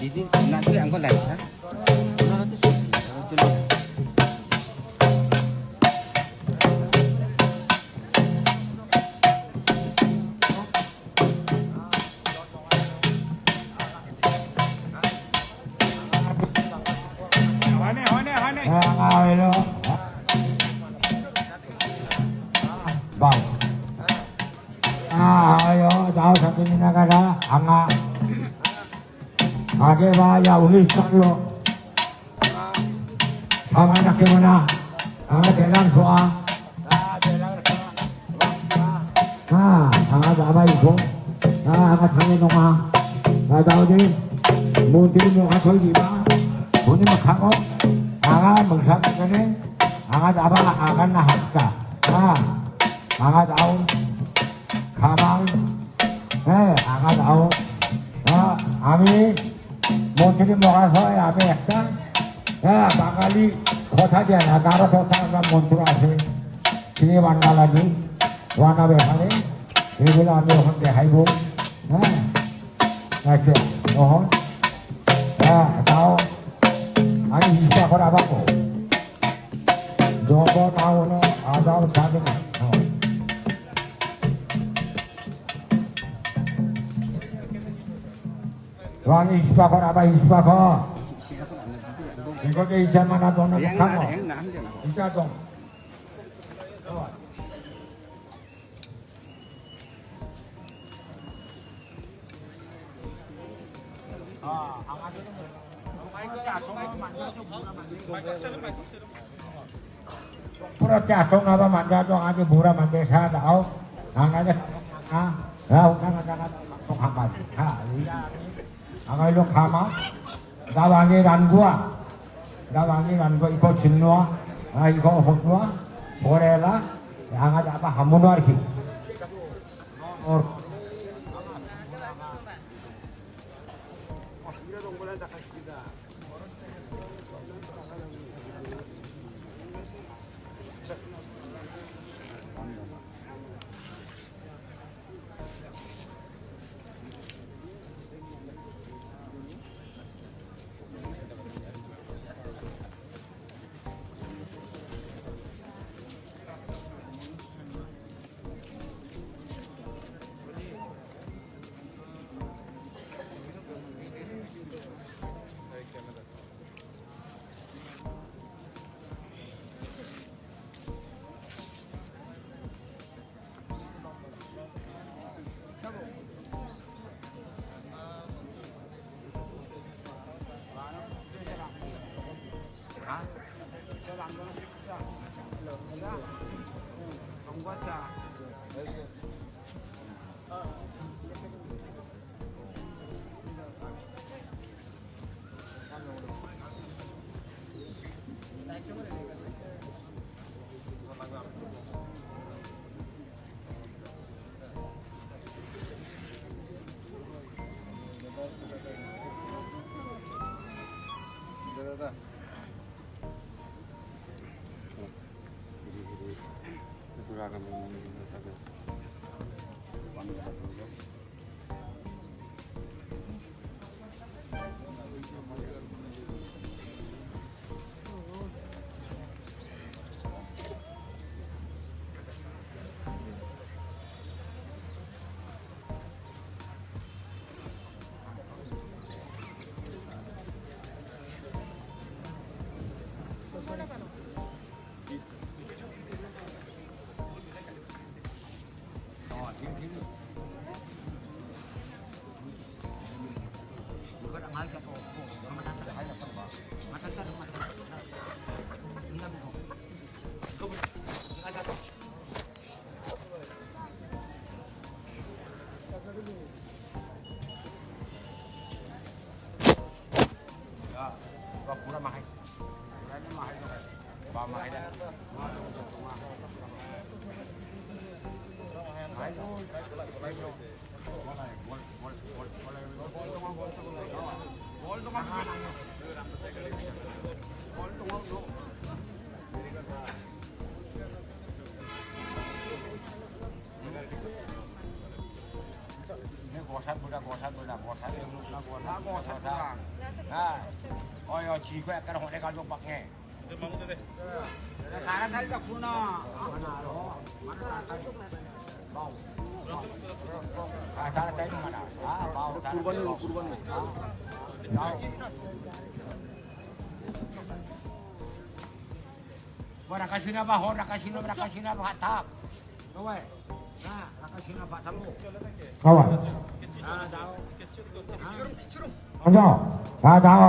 Jadi nanti angkot lagi. Bang. Ayo, jauh satu ini negara, angga. Age baya ulis saklo. Kamu nak ke mana? Angga jalan soa. Angga apa itu? Angga tangan nonga. Tahu ni, mungkin mau aku juga. Mungkin mau kamu. Angga mengsabar ni. Angga apa? Angga nak haska. Angga tahu. Kamal, angkat tahu, kami mungkin mau kasih apa ya, bakali kota dia negara kota yang muncul asing, ini warna lagi, warna berani, ini bila ambil orang dia haibu, macam, oh, tahu, ani hisap apa ko, jodoh tahu no, ada usaha ni. Wangi isbakor apa isbakor? Engkau ke ijan mana dong nak kamu? Ijan dong. Pura jatuh apa manja dong aja murah manja saya tahu. Angkanya jangan hambat. Angkai lu kama, dawangi ranggua ikut jenua, ikut hotwa, borela, angkat apa hamunwar ki. budak bosan ilmu budak bosan kurang. Nah, oh yo ciku kan hone kalau paknya. Karena tadi tak punya. Bau. Cara cai mana? Bau. Kurban. Bau. Rakasina ba ho rakasina ba hatak. Kowe. Nah, rakasina ba tamu. Kawan. Ah, daw. Ano? Daw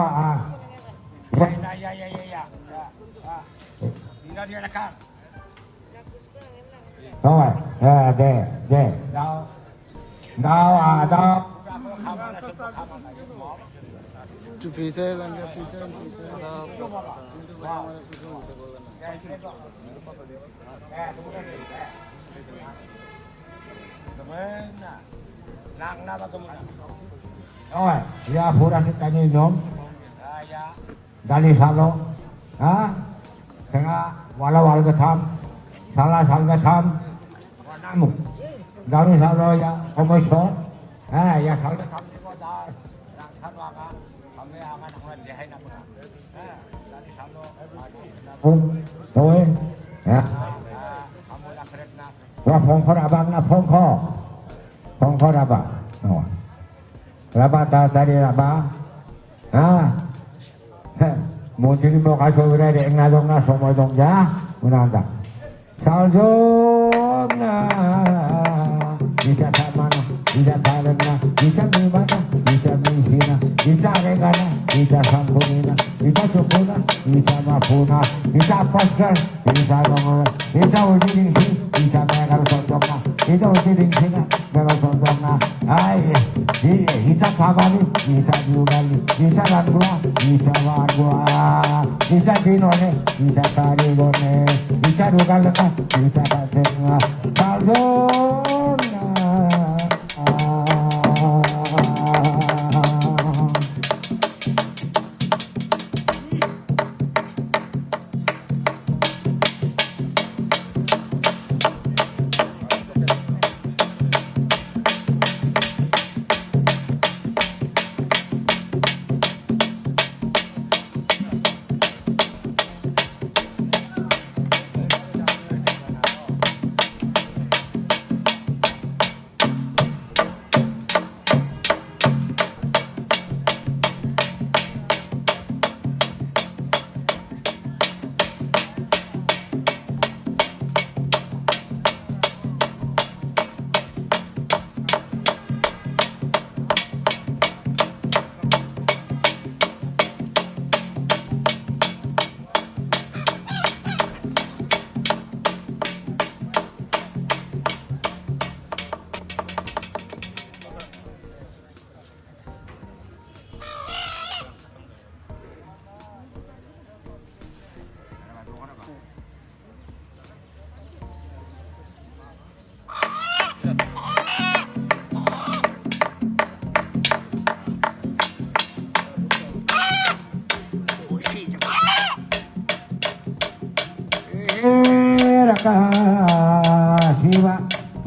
Ya. Tinggal dia lekang. Kawan. De. Daw. Daw. Bisa kan bisa. Oi, ya pura sikanya nyom. Ya. Dali salo. Tengah wala ketam. Salah ketam. Namu. Dari salo ya komiso. Ya salah ketam juga dah. Rangsan waka. Kami akan jahit apa. Dari salo. Thôi. Ya. Kamu nak kerana. Wa phong kho abang na phong kho abang. Oh. Laba dari laba. Mungkin mau kasih udah de ngadong na semua dong ya. Menanda. Saljona. Bisa sama na, bisa tarik na, bisa gimana, bisa misina, bisa regana, bisa sampurina, bisa cukuna, bisa mafuna, bisa paskan, bisa ngomong, bisa uji dingsi, bisa megal sontongna, bisa uji dingsi na, megal sontongna, bisa kabali, bisa diugali, bisa langua, bisa dinone, bisa tarigone, bisa dugal lekat, bisa kasenga, saljona. Shiva,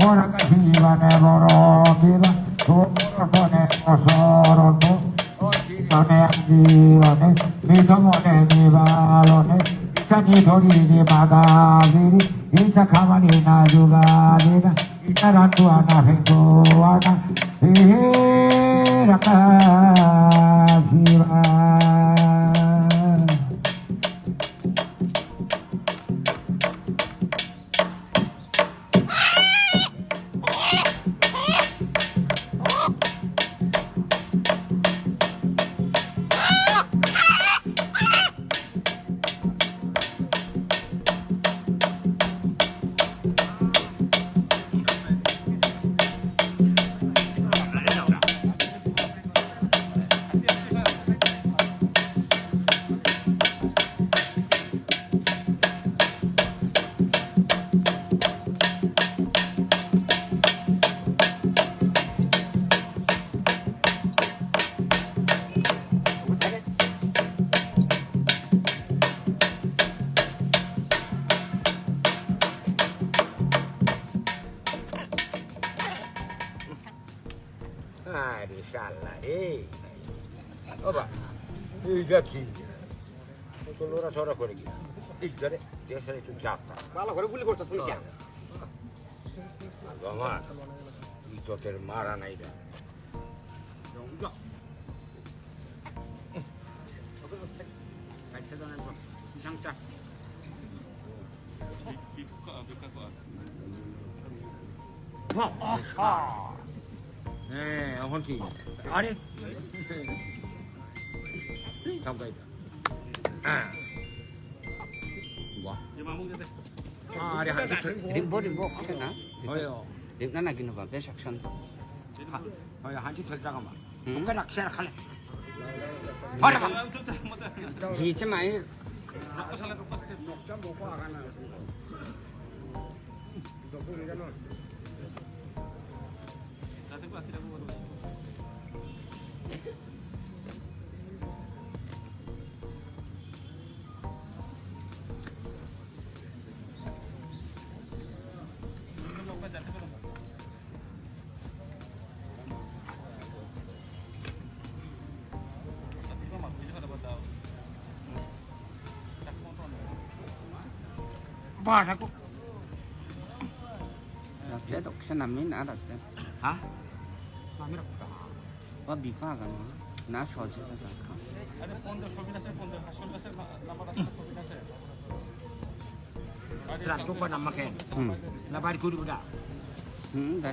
Moraka Shiva, Nevoro, Viva, Sumone, Osorono, One Agilone, Mitomone, Nivalone, Isani Tori, Magaviri, Isa Kamalina, Jugalina, Isa Rantuana, Hentuana, Raka Shiva. di salah apa iya ki kalau orang seorang kau lagi iya deh dia sering tu jatuh malah kalau boleh kau cakap ni agama itu termarah naik dah Sangca. এখন কি আরে sampai wah ada rimbo sana. oh iya Rimna lagi nu bang section. oh iya hanci seljaga mah bukan aksara kali Hice mai bah aku dia dok senamin ada kan. hah Wah bipa kan. Na soje ta kan. আরে 15 ছবি আছে 15 আসল আছে নাম্বার আছে ছবি আছে Ratu kau nama ken, labar kuru budak. Dah.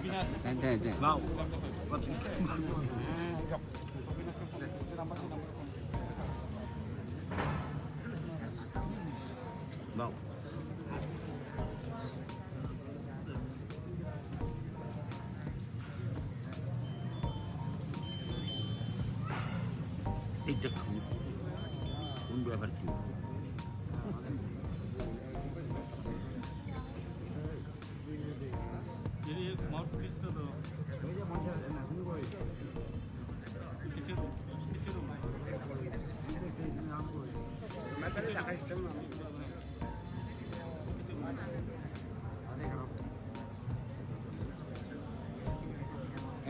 Wow. Wow. Tidak kuat. Undur berarti. jadi mau kita tu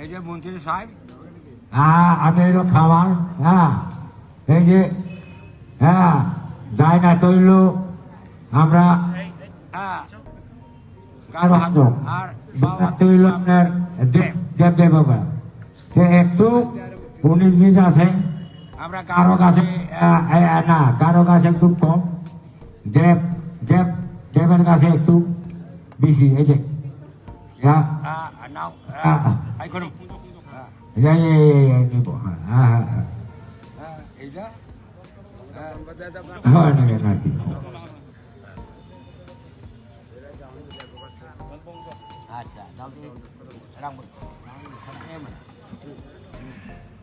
এই যে মন্ত্রী সাহেব আমি এলো খাবার এই যে যাই না চলল আমরা কারো হাত আর বাবা তৈল আপনার দেব বাবা সে একটু 19-20 আছে আমরা কারো কাছে না কারো কাছে একটু কম দেবের কাছে একটু বেশি এই যে নাও আই করুন নিব এইটা নাকি আচ্ছা দাও দি rambut em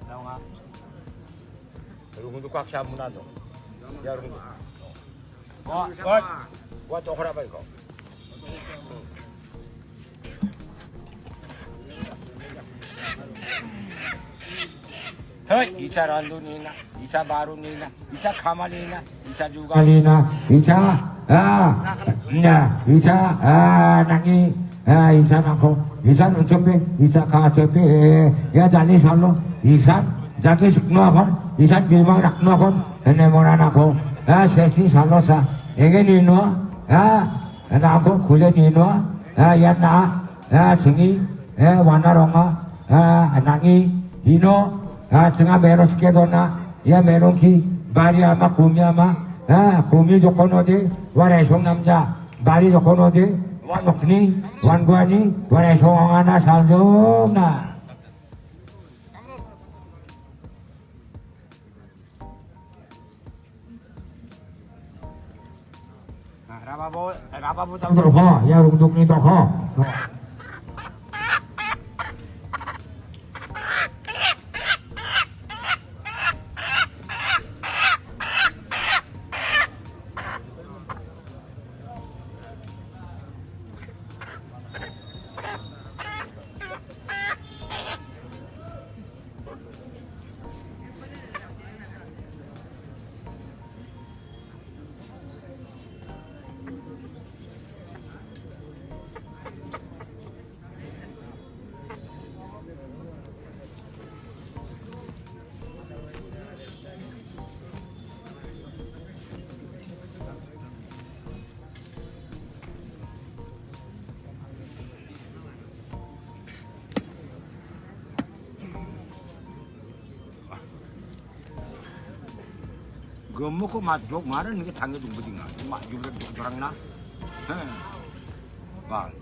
daw nga rundu kwa kya muna do ya rundu what to khora bai ko hey isa randu nina isa baru nina isa khama nina isa juga Alina Isa Isa nangi Isa nako Isa nuncope Isa kacope ya jani salo Isa jaki sikno apon Isa gimang rakno apon ene moran ako sesi salo sa ege nino nako kule nino ya na singi wanaronga nangi hino singa meros kedona ya merongki bari ama kumi ama kumi jokon ode waresong namja bari jokon ode wanokni wanguani waresong angana saljom na rababu tam Doko ya rungduk ni doko gemuk kok majok mana nih tangga jumpa tinggal, mak juga orang nak, bang.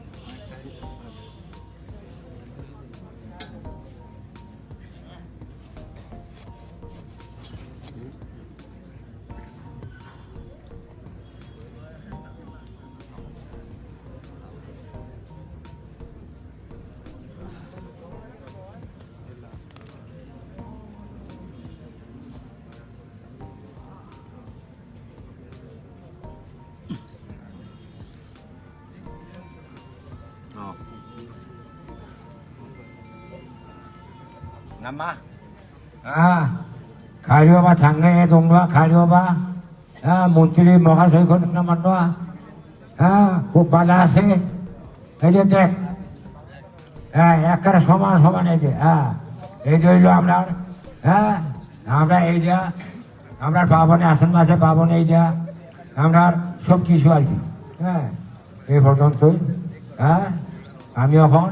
Nama? 가려봐 장래의 동로아 가려봐 문틀이 뭐가 서있거든 나만 놔 굿발라세 해줬대 약간 소만해지 এইলো আমরা এই যা আমরা পাবনে আসন মাসে পাবনে এই যা আমরা সব কিছু আর কি এই পর্যন্তই আমি এখন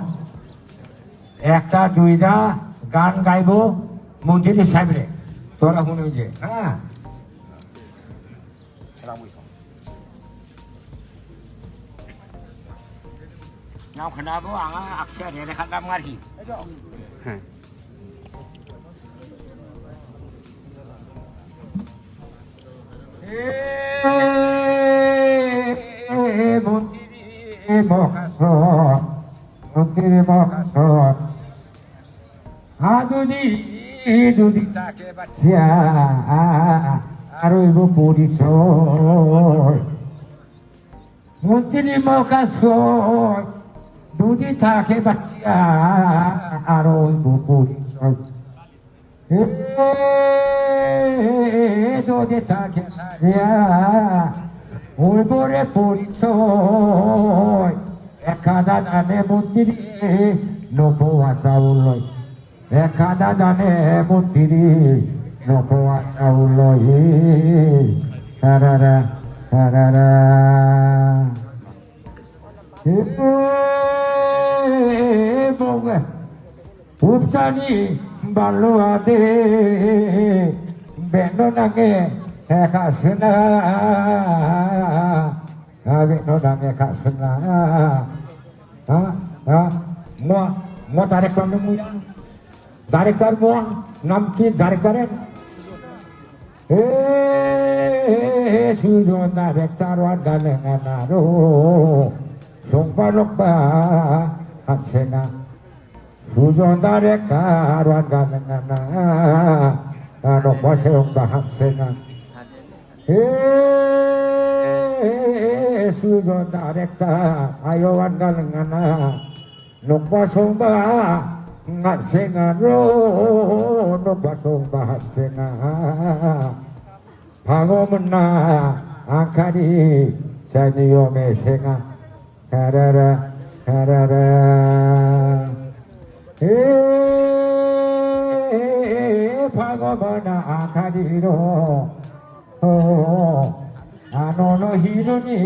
একটা দুইটা গান গাইব মন্দিরের সামনে তোরা শুনে যে নাও খানাবো আঙা আকশা রে খানাম আর কি হ্যাঁ মন্দিরে মহাকাশ যদি তাকে বাঁচিয়া আরইব পরিচয় মন্ত্রী মহাকাশ যদি তাকে বাঁচিয়া আরইব পরিচয় যদি তাকে ওইবরে পরিচয় একাদা নামে মন্ত্রী নপোয়া চাউল একাদা জানে মন্ত্রী নপোয়া চাউল সারারা সারারা উপচানি বাল্য আদে বেন্ন নাগে একাশনা বেন্ন নাগে একাশনা mau tarik kamu yang tarik kamu nampi tarik karen sudah tarik taruhan dan naro sumpah lupa haksena sudah tarik taruhan dan naro pasal lupa haksena sudah tarik taruhan dan naro Nupa somba ngat senga ro nupa somba senga pango mena akari sanyo me senga karara karara pango mena akari ro ano hironi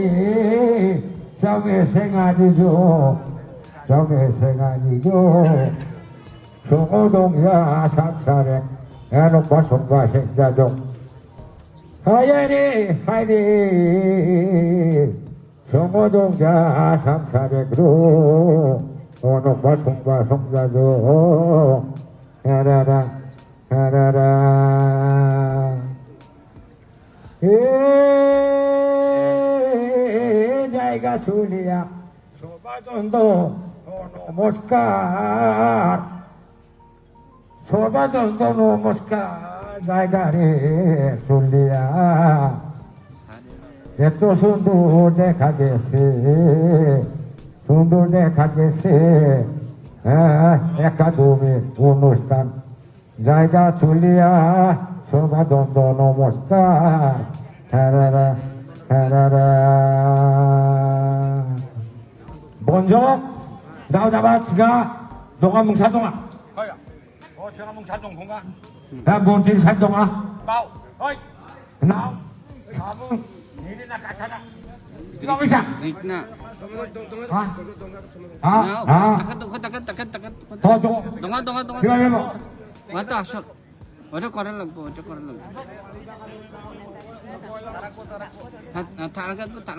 same senga dijo Sampai sengaja Sungguh ya saksare Anu pasung basik jadong Hayari Sungguh ya saksare gru Anu pasung jadong Harara Harara Jaiga sulia Sobadondo নমস্কার সর্বদন্ত নমস্কার জায়গারে চলিয়া এত সুন্দর দেখা গেছে একাডেমি অনুষ্ঠান জায়গা চলিয়া সর্বদন্ত নমস্কার হ্যাঁ bonjok daw dapat juga donga mung sadonga hoya oh sira mung sadong bunga bonti sadonga bau hoi now kamu ini nak kacana tidak bisa Rikna takat donga Mata asal ওটা করা লাগবে ওটা করা লাগবে তার কাছে তার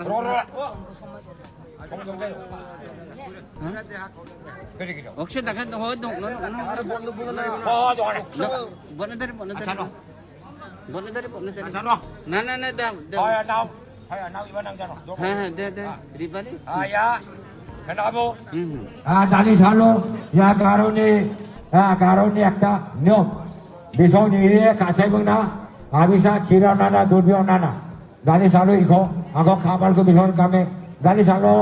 혹시 나가 너 bonedari 나나나 다 네 리바리 জানি সালো কারণে একটা নিয়ম বিষয় নিয়ে কাছে না আবিসা চিরা নানা দুর্বিও নানা জানি সালো ইখো আগো খাবার কো বিষয় কামে জানি সালো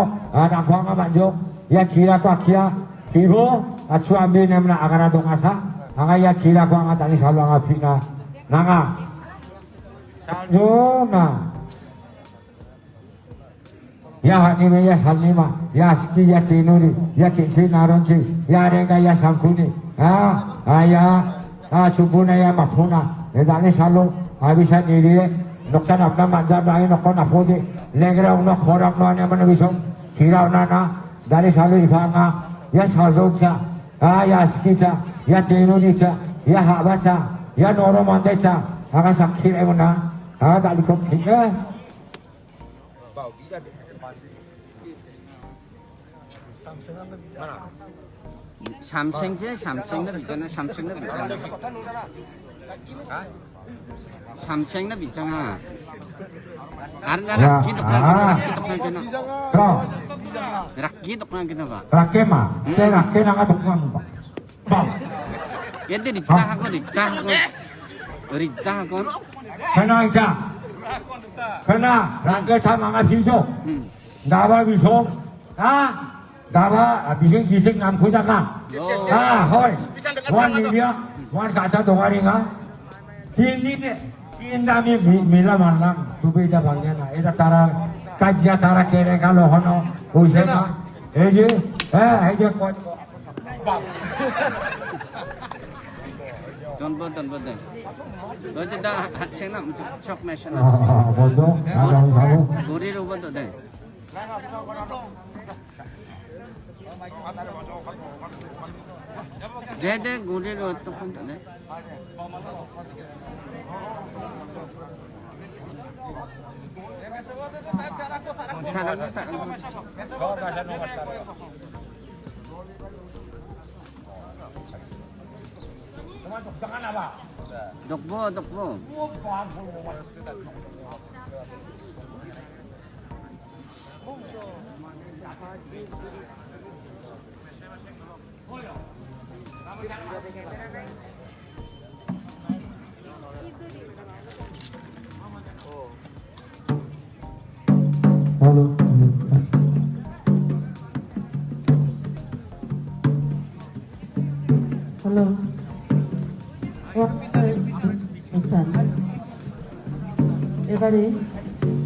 নাখো angা banjo ya kira ko akia hibo atsu ambil namna agara dong asa anga ya kira ko anga tani salu anga pina nanga yo na ya hanime ya salima ya ski ya tinuri ya kinsi naronchi ya renga ya sangkuni ya subuna ya mafuna dani salu abisa diri noksan apna manjar bangi nokon apode lengra uno khorak no ane mana bisong kira nana dari salu ifanga ya saldocha ya skicha ya tenuricha ya habacha ya noromandecha aga sakhir emona dali ko khike 삼성제 삼성나 비잖아 삼성나 비잖아 삼성나 비잖아 아르나 락기 독나 kro 락기 독나 기나봐 rakema te rakena nga tukang ba 얘들 리타하고 리타하고 kena icha kena rangke sama nga biso dawa biso dawa bising gising nam kujaka hoy wan dia wan kaca dongari nga sini ne indami mila manam subeda bangena eta tara kajya tara kere kalo hono usena eje ko 던버 어제 다 생남 척 매셔나 bodo ada sabu 고리로 버도 돼 네네 고리로 어떻게 돼 jangan apa 독보 halo hello এবারে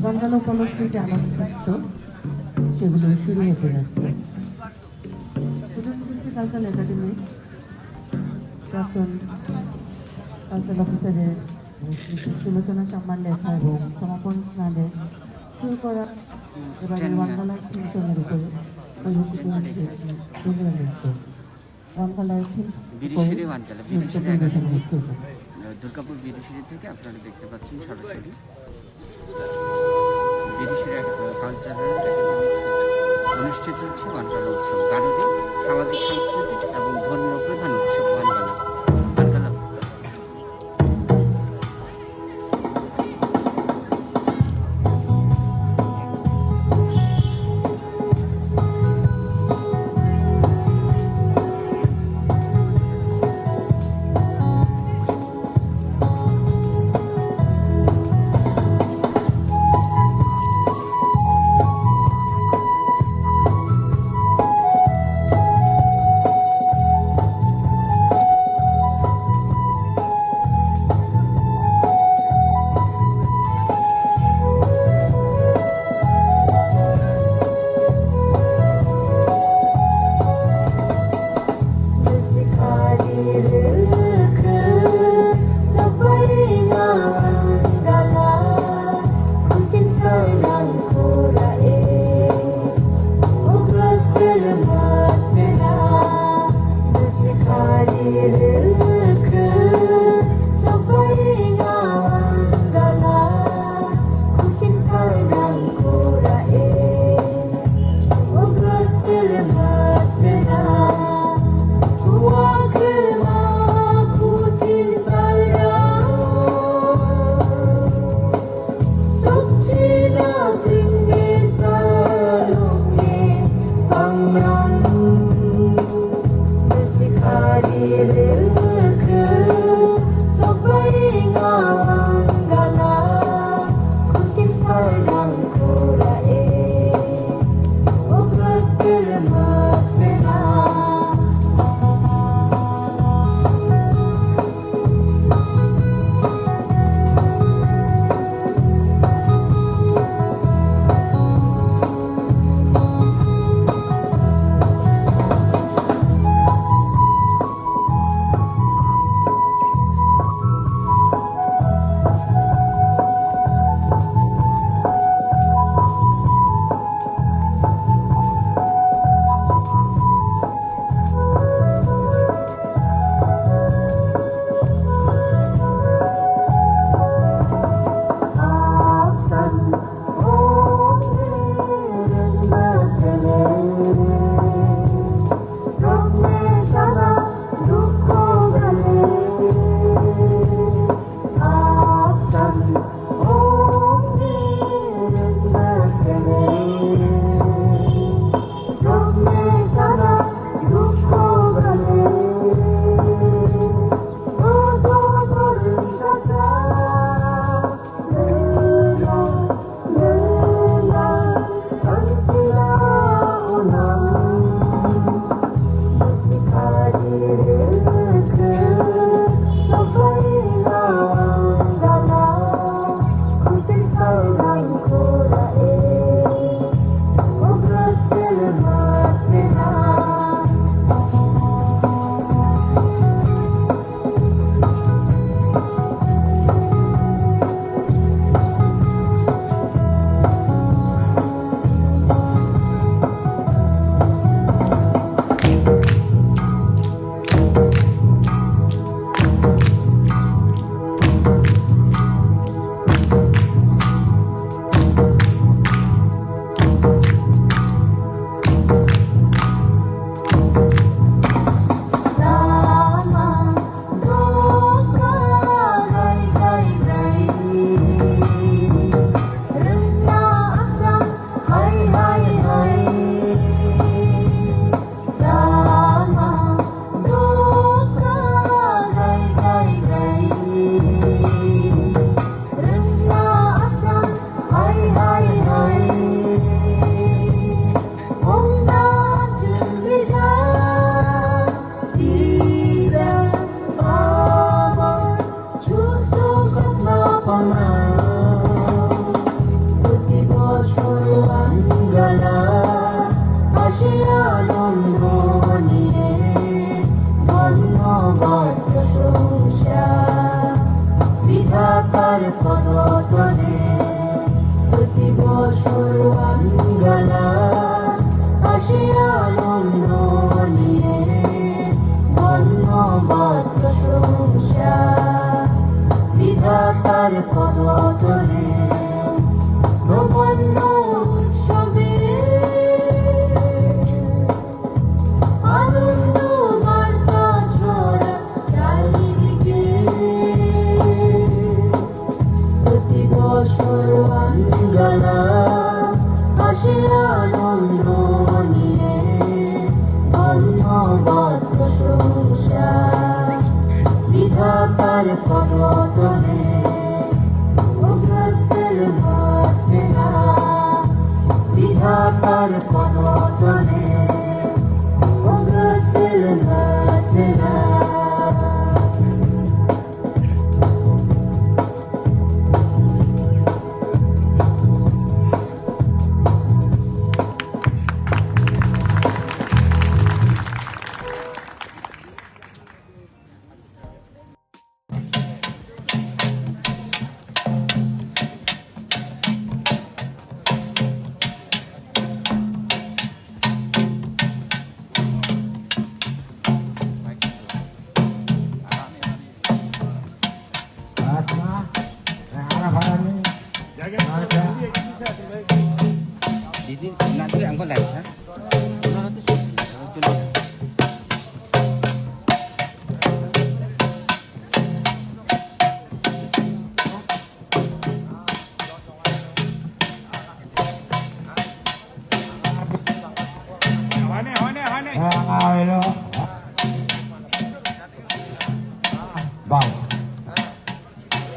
গঙ্গানো উপলক্ষে যে আলোকচিত্র সেগুলো শুরু হতে যাচ্ছে প্রধানমন্ত্রী কালচারাল একাডেমি প্রাক্তন কালচারাল অফিসারের সুলোচনা সম্মান লেখা এবং সমাপন স্নানে শুরু করা এবারে বাংলার থিম সঙ্গের উপরে প্রযুক্তি বাংলার থিম বিরিশিরি ওয়ানকালা দুর্গাপুর বিরিশিরি থেকে আপনারা দেখতে পাচ্ছেন সরাসরি বিরিশিরি কালচারাল অনুষ্ঠিত হচ্ছে ওয়ানকালা উৎসব গারদে সামাজিক সাংস্কৃতিক এবং ধর্মীয় প্রধান উৎসব ওয়ানকালা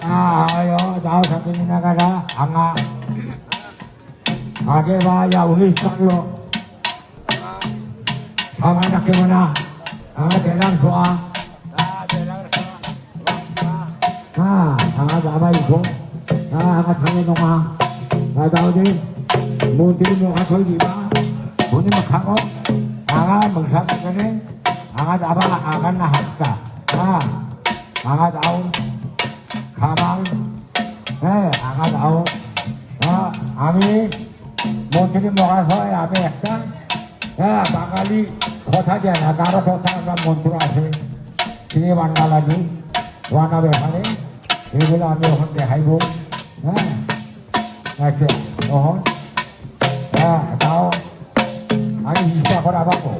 ayo tahu satu ini negara angga age baya uniskan lo anak gimana angga dalam soa angga apa itu angga tangan nonga tahu deh mungkin mau aku juga mungkin mau kamu angga mengsampaikan ini angga apa akan nahasta angga tahu kamal angga tahu আমি মন্ত্রী মহাশয় আমি একটা বাঙালি কথা দেয় না কারো কথা আমরা মন্ত্র আছে তিনি বান্ডালানি বানাবে এখানে এগুলো আমি ওখান দেখাইব আচ্ছা তখন তাও আমি হিংসা করা পাবো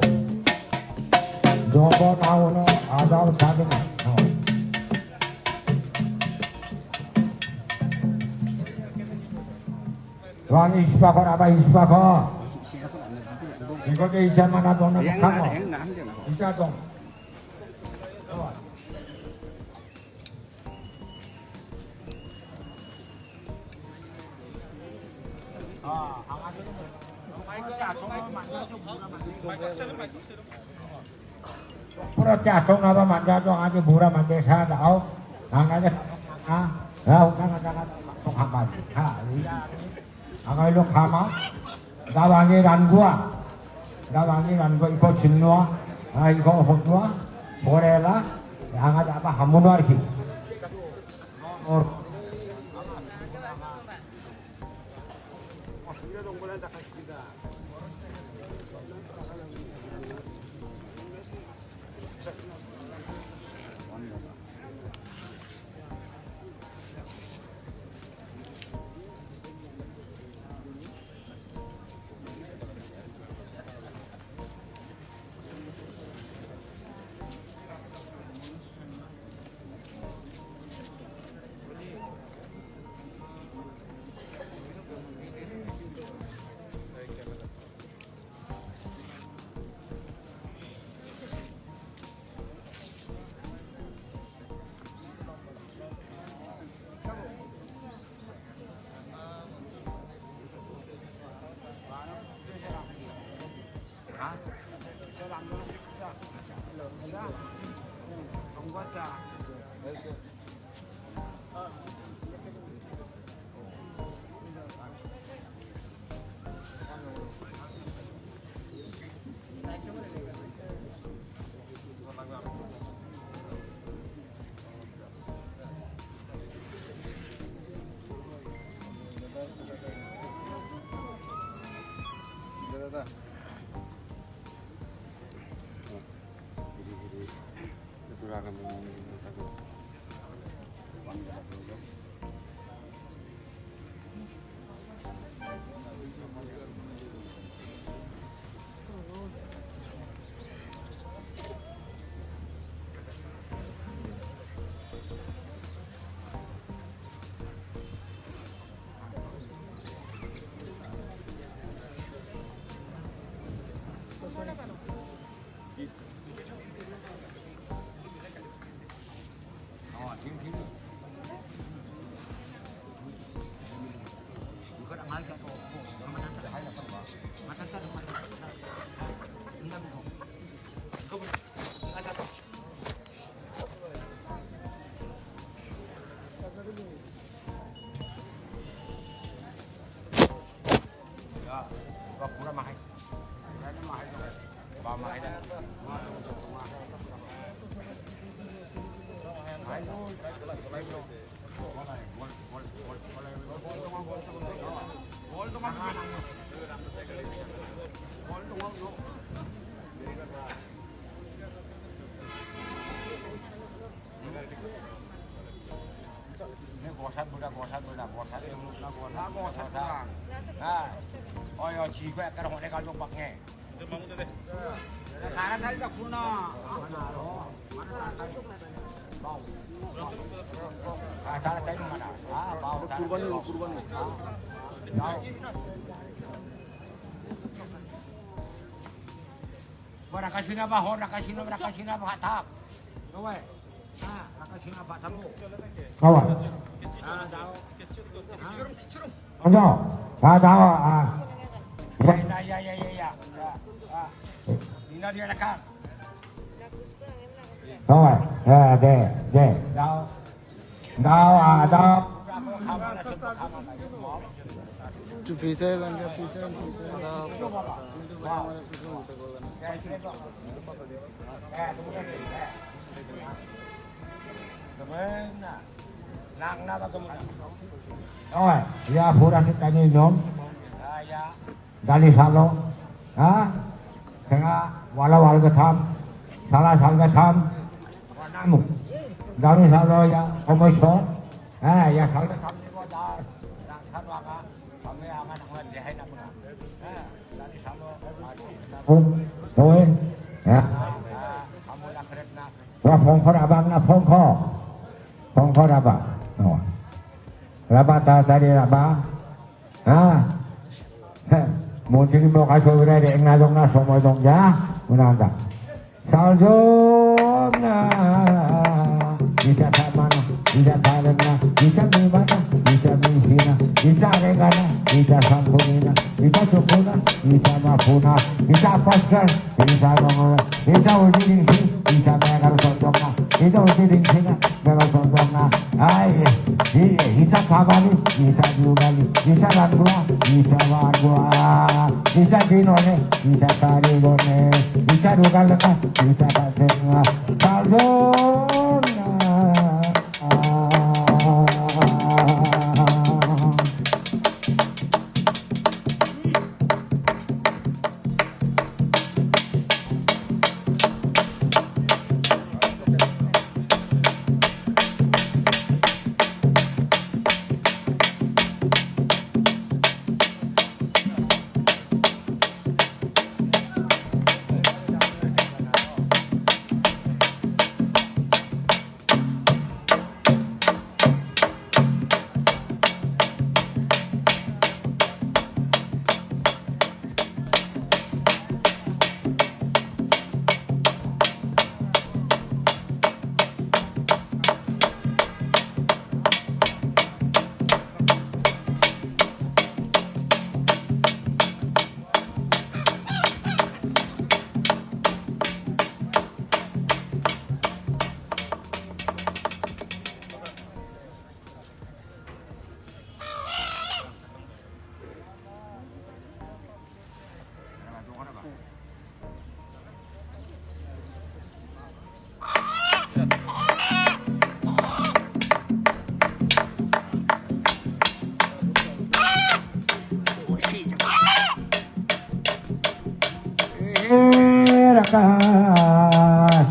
যত তাও হলো আদাও থাকে না Wang isbakor apa isbakor? Ikut ke isan mana dong nak kamu? Isan dong. Pura jatuh apa manja dong aja murah manja saya tahu. Angkanya jangan menghambat. angay lo kama dawangi rangua iko jinwa iko hotwa borela angad apa hamuno arki or 지구에 따라 혼에 가지고 박해. 가라 살다 구나. 아, 가라 살다 구나. 아, 바우. kurban. Rakasina ba ho, rakasina ba hatak. Owe. Ah, rakasina ba tamu. Kawan. 먼저 나와 rồi để nào Chu phí xe lên cái phí xe. rồi ya pura kita ni nyom dari salo kena wala ke tham salah ke tham namu dari salo ya komersial ya salah ke tham ni ko da tham wanga kami akan ngai nak dari salo thôi ya kamu nak kereta wa phong kho abang na phong kho abang Rabata tadi apa? Mungkin mau kasih udah di ngadong na semua dong ya, menanda. Saljona bisa mana, bisa talena, bisa dimana, bisa misina, bisa regana, bisa sampurina, bisa cukuna, bisa mafuna, bisa paskan, bisa dong, bisa uji dingsi, bisa megar sotongna, bisa uji dingsi na, megar sotongna, bisa kabali, bisa jugali, bisa langua, bisa dinone, bisa tarigone, bisa dugaleka, bisa kasenga, saljona.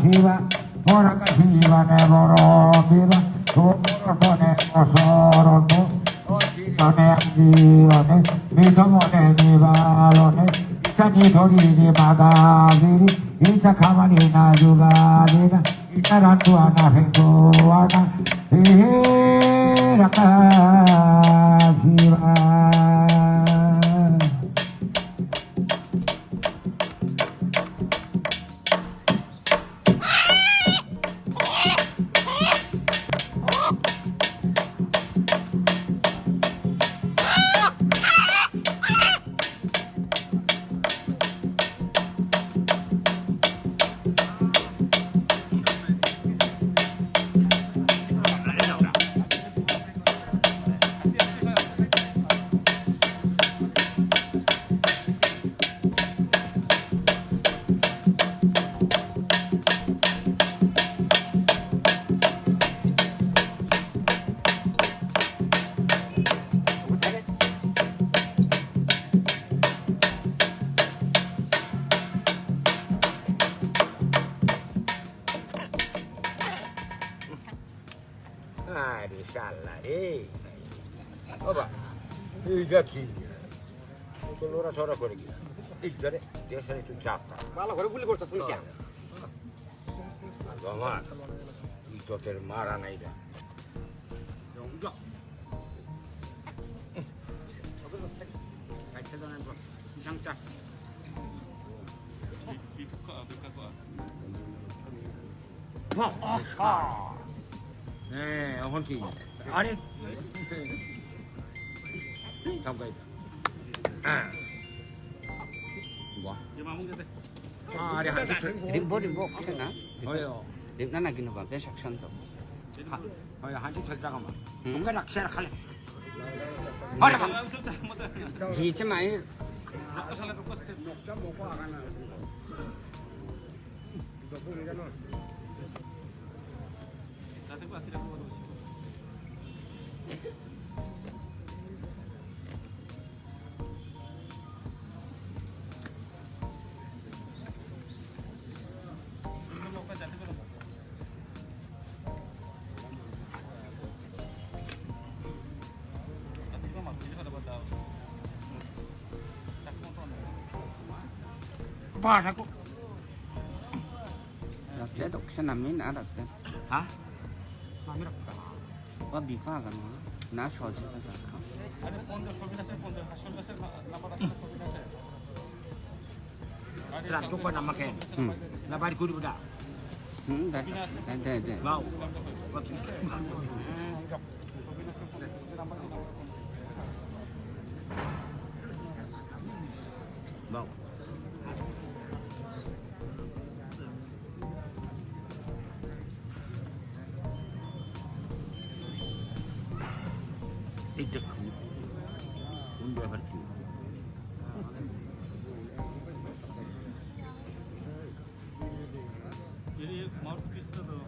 Shiva, ora Shiva ne boro viva, tu ne osoro ne, ne ne, mi somo ne mi valo ne, isa ni thori ni magaviri, isa kamani na jugadina, isa rantu ana fengo ana, raka Shiva. Salah deh. Apa? Iya sih. Itu lura suara gue lagi. Jadi dia sering itu capta. Malah gue boleh gue cakap ya. Agama itu termarah nih dah. Enggak. Saya sedang buat pisang cak. 어헌티 아니 Xong rồi. Wah, Dia mamung dia teh. Dia hantu. rimbo kena. Oh iya. Rimna lagi napa? Besok santo. Oh iya, hantu 살다가 막. 뭔가 낚시하러 갈래. Hice mai Apa aku? dia dok senamin ada kan. Hah? Wah bipa kan mah. Na soji kan. Ada pondok Sobinase pondok Hasunase nama rasa Sobinase. Rantu kok nama Ken. Labari kudu udah. Ada. Mau. Mau. Itu untuk berarti. Jadi mau kita tuh.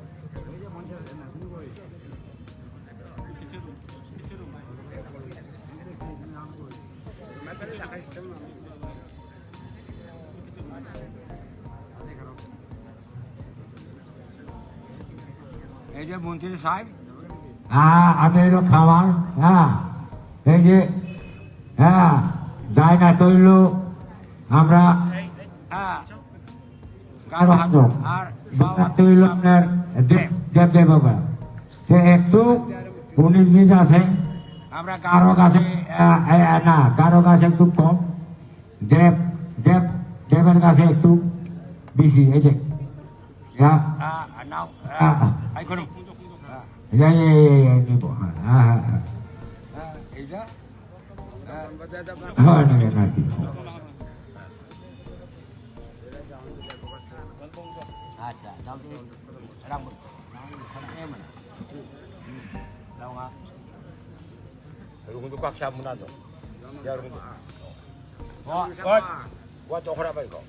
এই যে মন্ত্রী সাহেব আমেরও খাবার এই যে দায়না তৈল আমরা কারো হাত আর বাবা তৈল আপনার দেব বাবা সে একটু 19-20 আছে আমরা কারো কাছে না কারো কাছে একটু কম দেবের কাছে একটু বেশি এই যে নাও আই করুন নিব এইটা নাকি আচ্ছা দাও দি rambut mana daw nga rungunduk kaksa muna to ya rungunduk what okra ba ikaw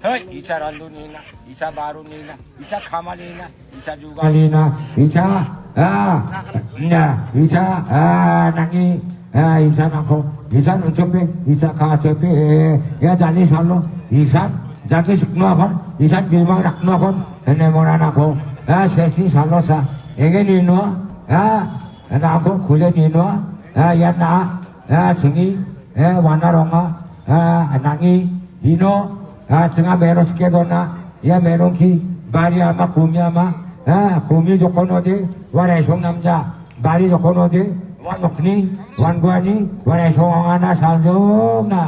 hey isa randu nina isa baru nina isa kama nina isa juga Alina isa isa nangi isa nako isa nucope isa kacope ya jani salo isa jaki sukno akon isa bimang rakno akon ene moran ako sesi salo sa ege nino ako kule nino ya na singi wanaronga nangi hino senga meros kedona ya meronki bari ama kumi ama kumi jokon ode waresong namja bari jokon ode wanokni wanguani waresong angana saljom na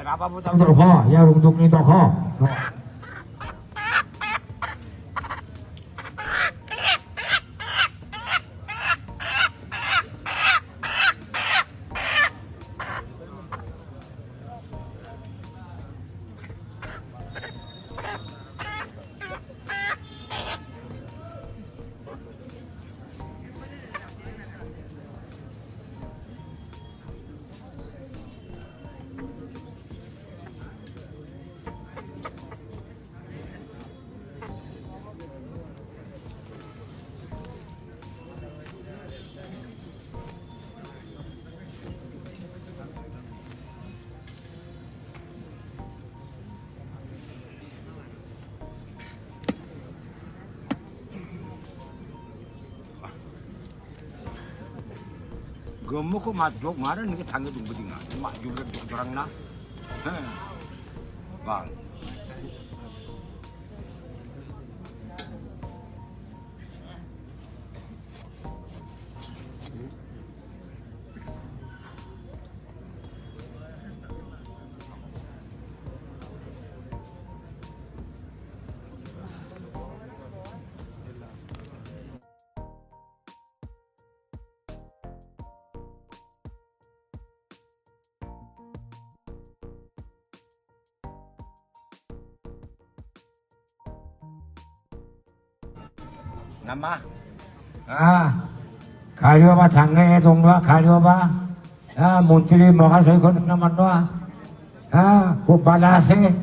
rababu tam doho ya rungduk ni doho gemuk kok madrok marah nih tangga tuh bedingan mak juga tuh orang nak bang Nama. 가려봐 장래의 동료와 가려봐. 문틀이 뭐가 설거는 나만 놔. 굿발라세.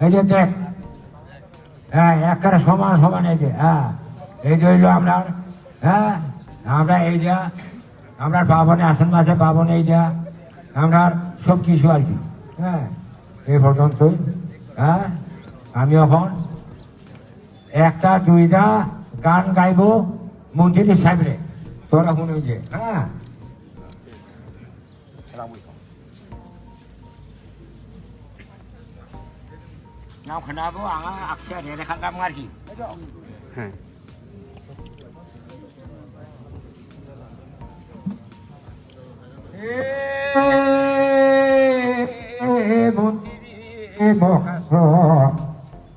이제 돼. 약간 소만해지. 이제 আমরা এই যে আমরা পাবনে আশ্বিন মাসে পাবনে এই যে আমরা সব কিছু আর কি এই পর্যন্তই আমি এখন একটা দুইটা গান গাইব মন্ত্রীর সামনে তোরা শুনে যে নাও খানাবো আঙা আকশা রে রেখা কাম আর কি হ্যাঁ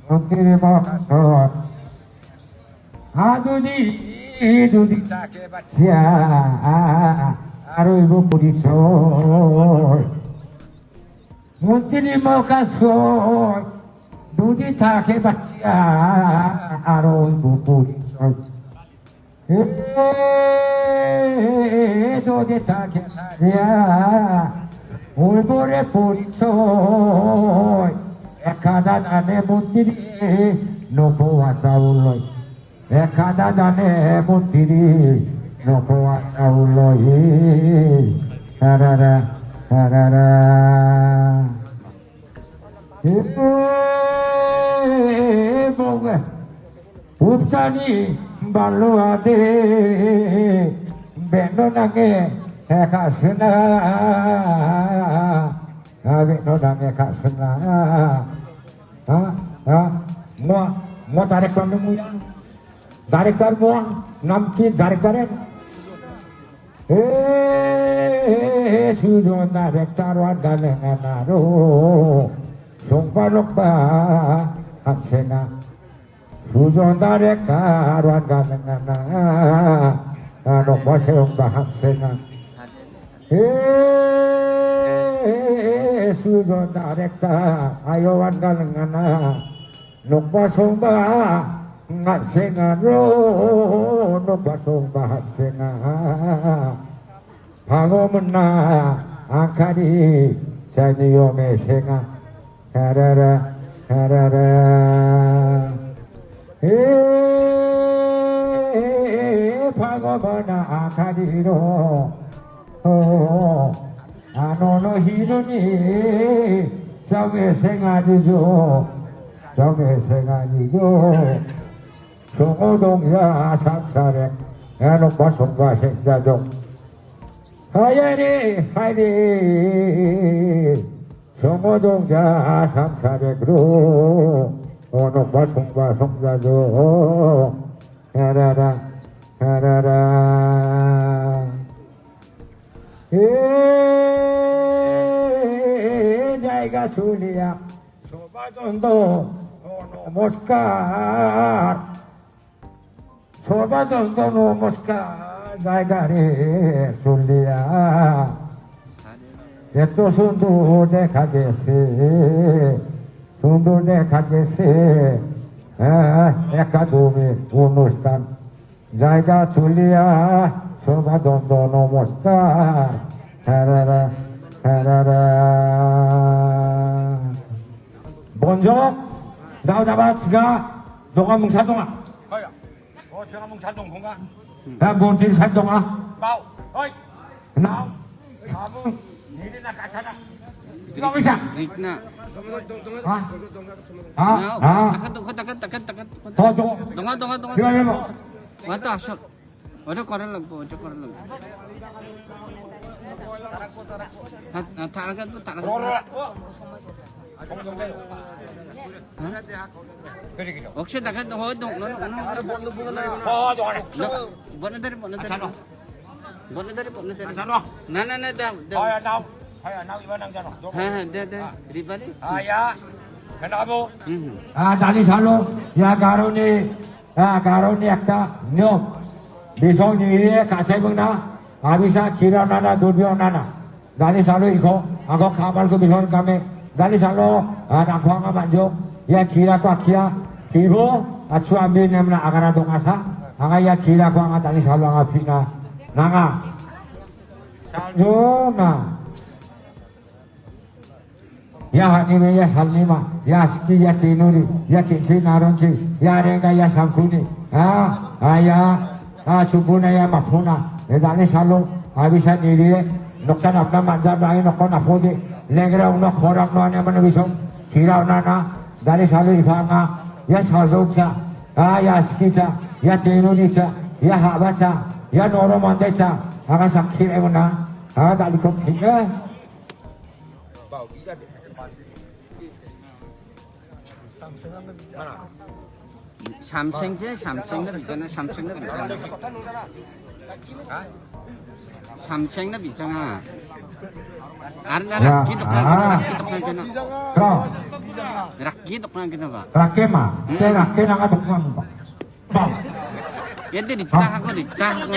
মন্ত্রী মহাসন যদি তাকে বাচ্চা আরো পরিচয় মন্ত্রী মহাসন যদি তাকে বাচ্চা আরো পরিচয় যদি তাকে উর্বরে পরিচয় একাদা দানে মন্ত্রী নবুয়া চাউলয় একাদা দানে মন্ত্রী নবুয়া চাউলয় সারারা সারারা উপচানি বাল্য আদে বেন নাগে একাশনা বেন নাগে একাশনা mau director mu ya director mu nam ki director sujon director wa dane naro songpa hatsena sujon director wa dane naro bosongpa hatsena sujon director ayo wa dane Nukba songba ngat senga ro nukba songba hat senga Pago mena angkari Sanyo me senga Harara harara Pago mena angkari ro Ano no hiro ni Sawe senga dijo Sampai sengaja Songodong ya samsarek Enok basong baseng jadong Hayani hayani Songodong ya samsarek ro Enok basong jadong Harara harara Jaiga sulia Sobadondo নমস্কার সবাদন্দ নমস্কার জায়গারে চলিয়া এত সুন্দর দেখা গেছে একাডেমি অনুষ্ঠান জায়গা চলিয়া সবাদন্দ নমস্কার হারারা হারারা bonjok daw dapat siga donga mungsa donga kaya oh siga mungsa dong konga dan bontin sa donga bau oi now kamu ini nak kacana ikaw bisa na takat todo donga kaya mo wata asal wala koran lang po taragat po Oke, dah kan hodong, আরে বন্ধ বন্ধ না Bona dari. জানো Na, dah. kaya now iba nang jano Dah, ribali. ya kenapa dali salo ya garoni একটা নিয়ম বিষয় নিয়ে কাছে বংনা আবিসা খিরা নানা দুর্বিও নানা dali salo iko ako kamal ko bihon kami dali salo nakwa nga banjo ya kira ko akia kibo at suami naman akara dong asa Anga ya kira ko anga tani salo anga pina. Nanga. Yo na. Ya hanime ya salnima. Ya ski ya tinuri. Ya kinsi naronchi. Ya renga ya sangkuni. Ya chupuna ya mapuna. Edane salo. Abisa niriye. Noksan apna manjab lain nokon apode. Lengra uno khorak no ane mana bisong. Kira unana. Dane salo ifanga. Ya saloksa. Ya skicha. Ya tinuricha. Ya habacha. Ya noro mandecha. Aga sakhir emuna. Aga dali ko pinga. 삼생제 삼생나 비잖아 삼생나 비잖아 삼생나 비잖아 아르나라 기독한 Kro. 기독한 기독아 Rakema. Te rakena nga tukang ba. 얘들 리짜하고 리짜하고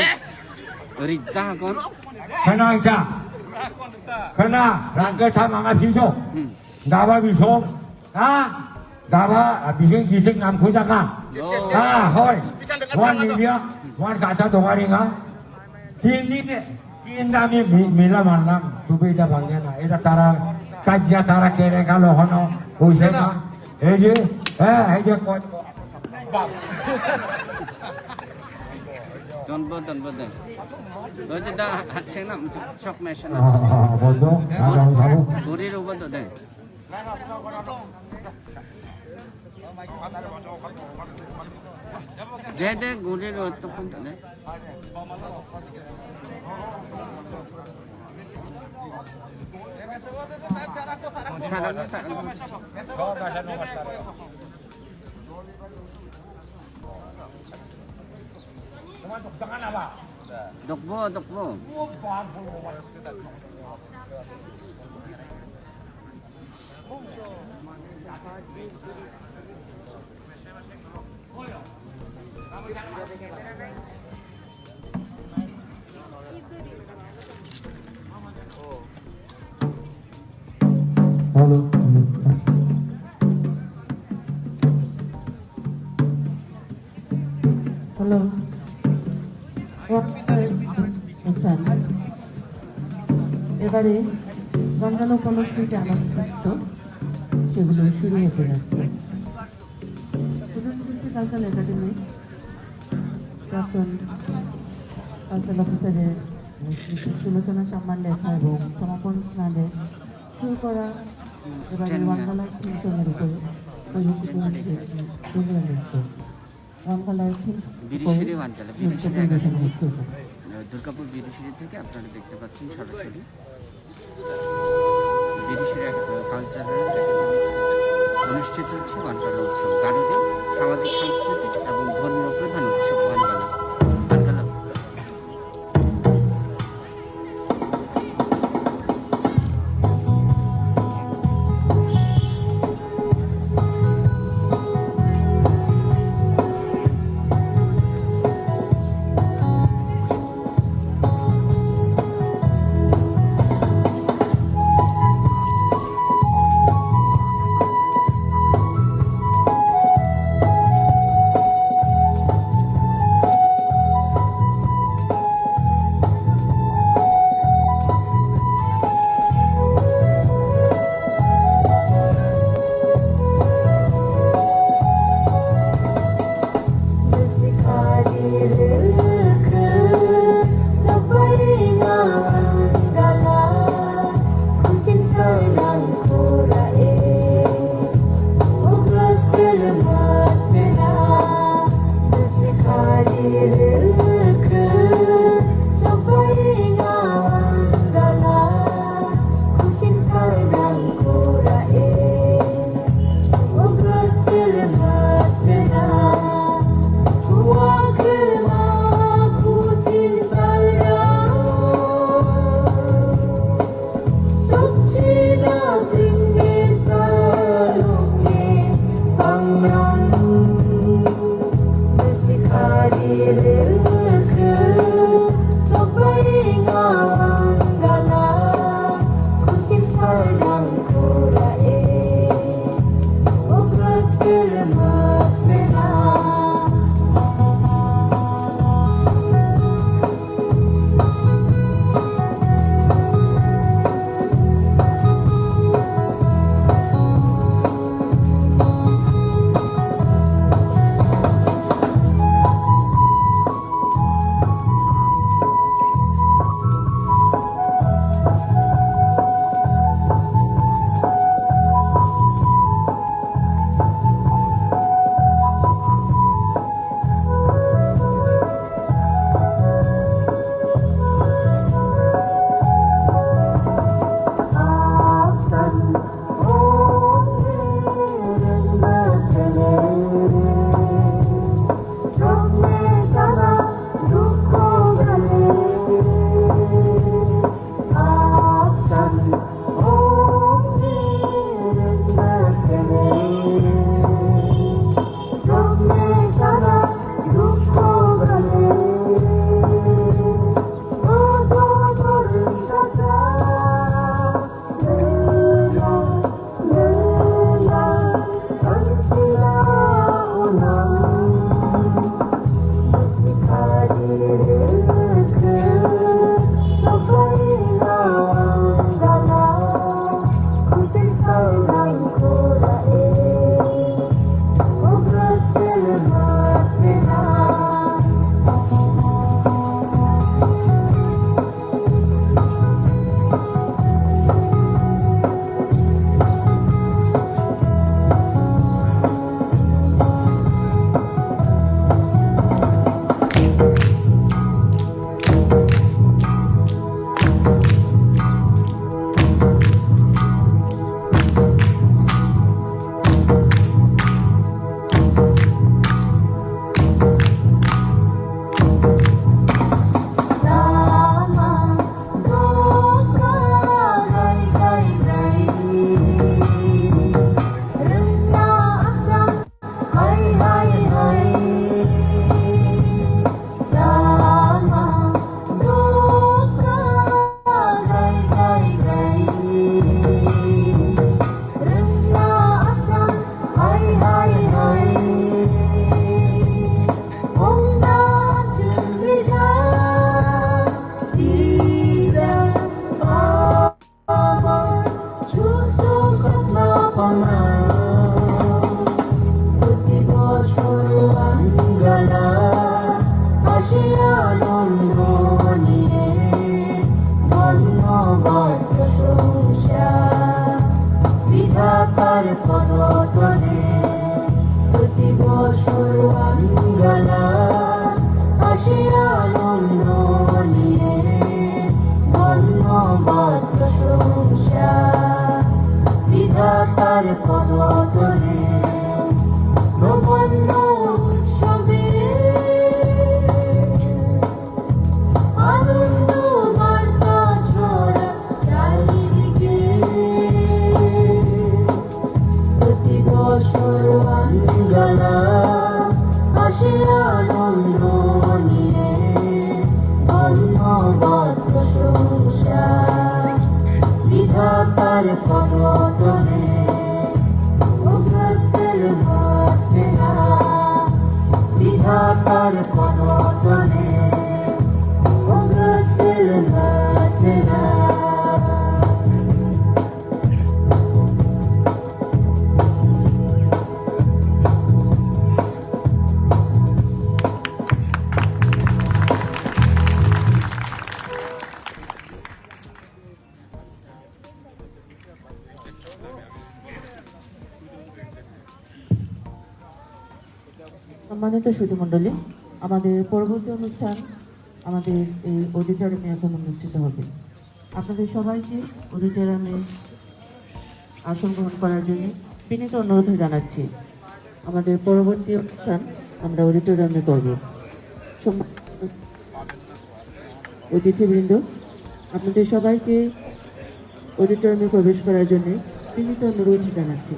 Kena isa. Kena. Rangka sa mga piso. Dawa biso. Dawa bising gising nam kusa ka. Hoy. Wan niya. Wan kaca dongari nga. Cini ne. Cinta mila manam. Subida bangnya na. Ita cara kajian cara kere kalau hono. Usena. Eje. Eje kot. Don't. 어제 다 학생나 척 매셔나 Bodoh. Ada tahu. 우리로 봐도 돼 대대 우리로 어떻게 돼 독보 Halo. Hello এবারে গঙ্গানো উপলক্ষে যে আলোকচিত্র সেগুলো শুরু হতে যাচ্ছে প্রধানমন্ত্রী কালচারাল একাডেমি প্রাক্তন কালচারাল অফিসারের সুলোচনা সম্মান লেখা এবং সমাপন স্নানে শুরু করা এবারে বাংলার থিমসংয়ের উপরে প্রযুক্তি নৃত্য বাংলার বিরিশিরি ওয়ানকালে দুর্গাপুর বিরিশিরি থেকে আপনারা দেখতে পাচ্ছেন সরাসরি বিরিশিরি কালচারাল অনুষ্ঠিত হচ্ছে ওয়ানকালা উৎসব গাড়িতে সামাজিক সাংস্কৃতিক এবং ধর্মীয় প্রধান উৎসব ওয়ানকালা মহৎ প্রশংসা বিধাতার পদতলে উগতের মধ্যে না বিধাতার পদতলে উগতের মধ্যে না সম্মানিত সুধীমণ্ডলী, আমাদের পরবর্তী অনুষ্ঠান আমাদের এই অডিটোরিয়ামে এখন অনুষ্ঠিত হবে। আপনাদের সবাইকে অডিটোরিয়ামে আসন গ্রহণ করার জন্য বিনীত অনুরোধ জানাচ্ছি। আমাদের পরবর্তী অনুষ্ঠান আমরা অডিটোরিয়ামে করব। অতিথিবৃন্দ, আপনাদের সবাইকে অডিটোরিয়ামে প্রবেশ করার জন্য বিনীত অনুরোধ জানাচ্ছি।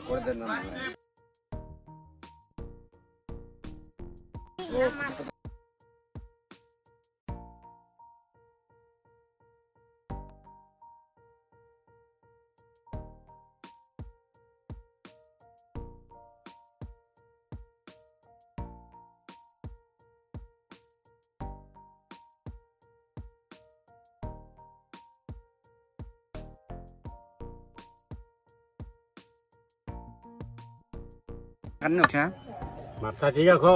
করে দেন না মাথা ঠিক আছে।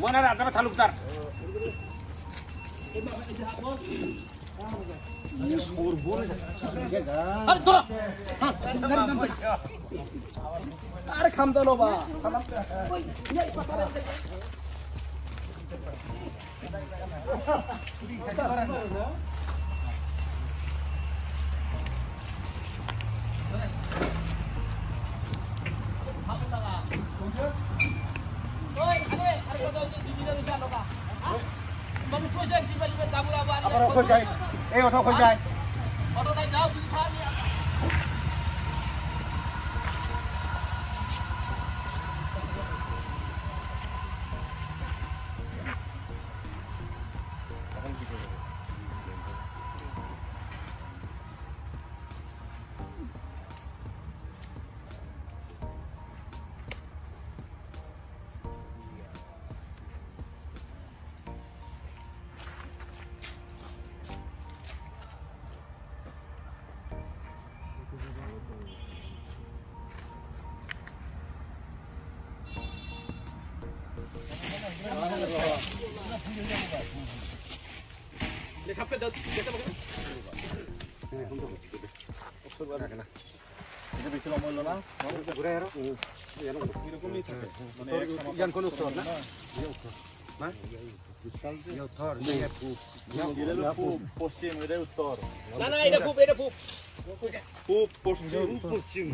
মনে রাখবে তালুকদার আরে খামতো বা এই অটো কই যায় অটোটাই যাও তুমি খা নিয়ে এটা বেশি লম্বা হলো না ঘুরে এরো এরকমই থাকে মানে ইয়ান কোন উত্তর না না ইয়ে উত্তর ইয়ে পূব পশ্চিম এটা উত্তর না এটা পূব পূব পশ্চিম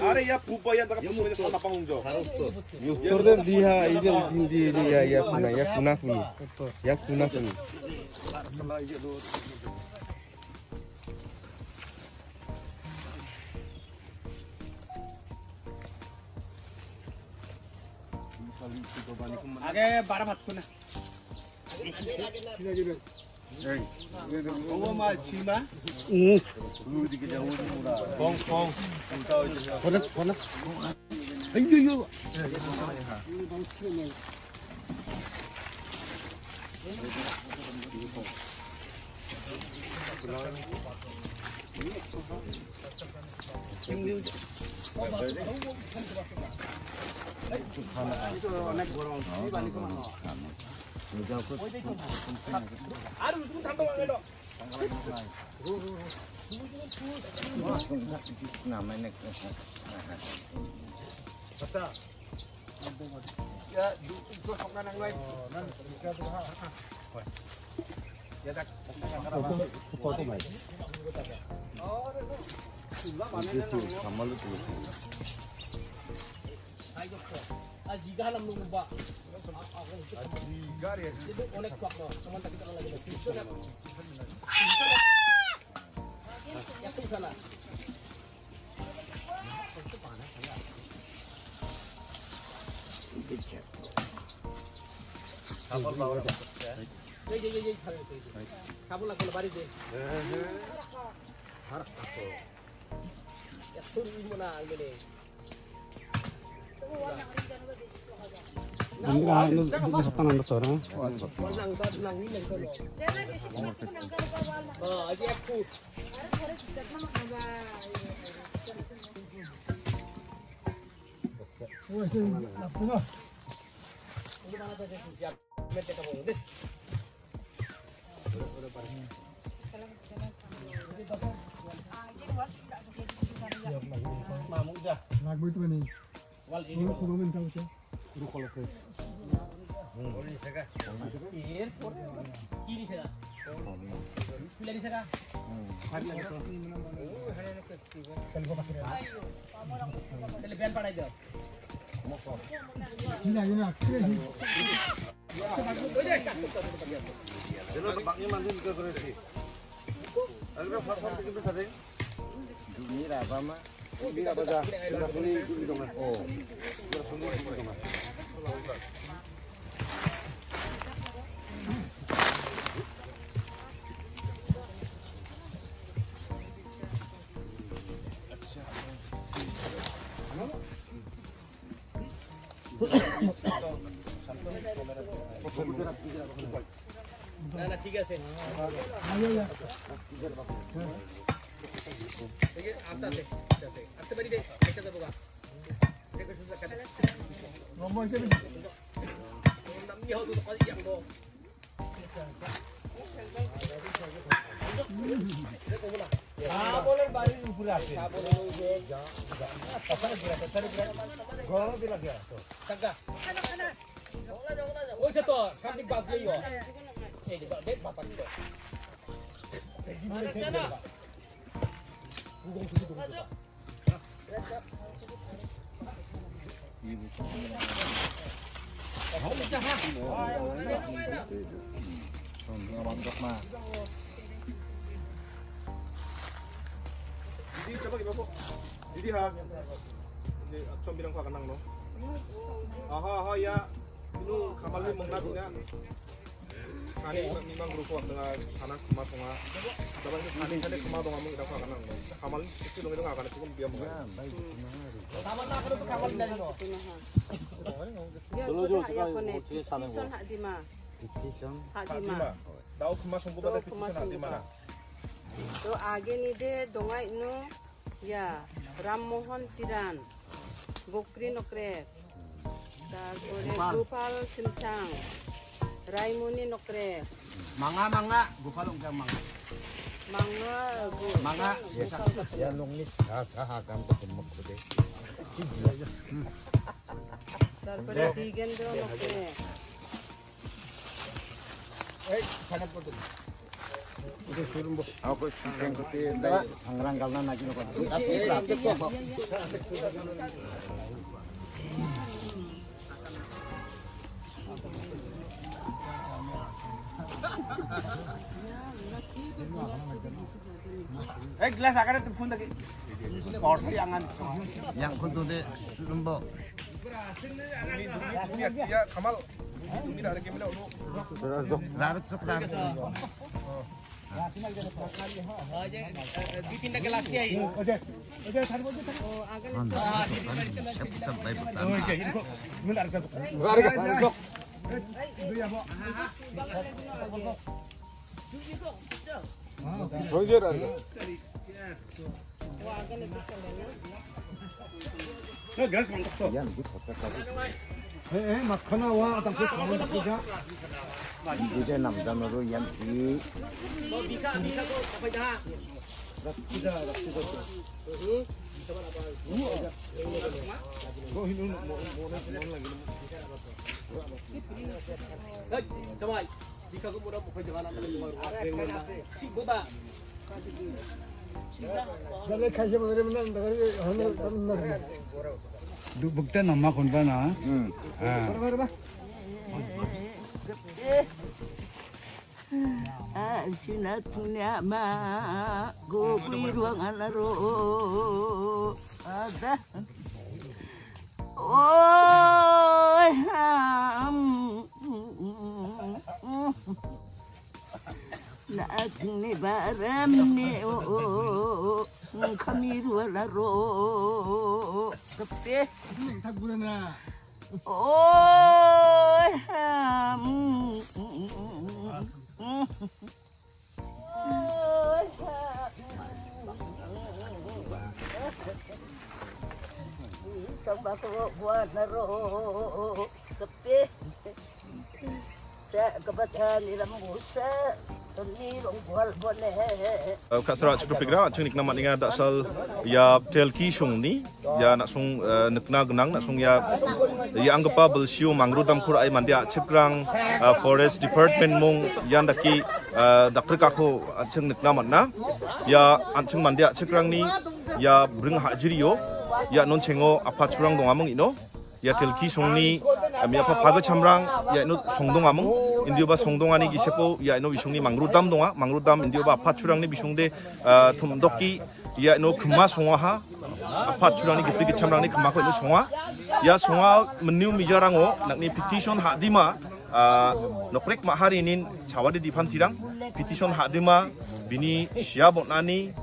আরে ইয়া পূব বা ইয়া দাকা পূব এটা সাদা পাউংজো উত্তর দিয়া এই যে দিয়া ইয়া কুনা কুনি ইয়া কুনা কুনি আগে বারা ভাত কোনা ও মা চিমা দিকে যাও মুড়া কং কং উল্টা হইছে কোনা আইয়ো অনেক গরম আর তুমি ঠান্ডা গেল না মানে আচ্ছা ya du sokna nang lain nan kita tuh ha ya tak foto mai oh sudah mana nang kamal tu ayo ajiga halam lu ba ajiga ya itu onek kwak no teman kita lagi itu ya tu sana sabol bawa ye sabol la kala bari de har ako ya turi mo na ngene Andra ino satan ando sora nang ba nang ni nang ko aji aku না ঠিক আছে আসতে পারি রে একটা দেবো গা দেখো সুন্দর কাটে নম্বর হিসেবে namni ho to kali yang do সাবলের বাড়ির উপরে আছে সাবলের উপরে যা তাছাড়া পুরা তাছাড়া পুরা ঘর দিলা গিয়া তো টাকা খানা ওইছে তো সামনে বাস লইও এই যে দেখ বাপা তো না গুগল শুধু তো Didi coba gimana kok? Didi ha. Ini com bilang kok kenang no. Aha ya. Ini kamal ni mengadunya. Kali memang grup dengan anak kemas semua. Coba ini kali kemas dong kamu kita kok kenang no. Kamal itu dong itu nggak akan cukup dia mau. Kamal nak kalau kamal dari no. Dulu juga kita sana go. Hadima. Tahu kemas sungguh pada petition Hadima. तो आगे निदे दोंगाई नो या राम मोहन सिरान गोकरी नोकरे তারপরে গোপাল সিমসাং, রাইমনি নকরে, Manga, Gopal Ongkang Manga. Manga, Yan nung ni hahagan ko kumok ko de. তারপরে দিগেন্দ্র নকরে, Ako sing ko ti dai sangrang galna na kino ko. Gelas akan itu pun lagi. Porsi angan. Yang kuntu de lumbo. Ya Kamal. Ini ada kemana dulu? Rarat sok rarat. Jadi namda meru yang di. Bukti nama kontra na. Sinatnya ma gopi ruangan ro ada. Oh, nak ni baram ni oh kami ruangan ro tapi. Oh, sama ko buat naro tapi saya kebetulan dalam musa ni buat boleh. Kasara cukup pikir, cengnik nama dengan dasal ya telki sung ni, ya nak sung nekna genang, nak sung ya anggap apa belsiu mangrove damkur ay mandia ciprang forest department mong yang daki dakter kako ceng nekna mana, ya ceng mandia ciprang ni ya bring hajirio, ya non cengo apa curang dong among ino, ya telki sung ni mi apa paga camrang, ya ino sung dong among. India songdongani gisepo ya ino bisungni mangrudam donga mangrudam India apa curangni bisungde tumdoki ya ino kema songaha apa curangni gipri gicamrangni kema ko ino songa ya songa meniu mijarango nakni petition hadima nokrek mahari inin chawadi dipantirang petition hadima bini siabonani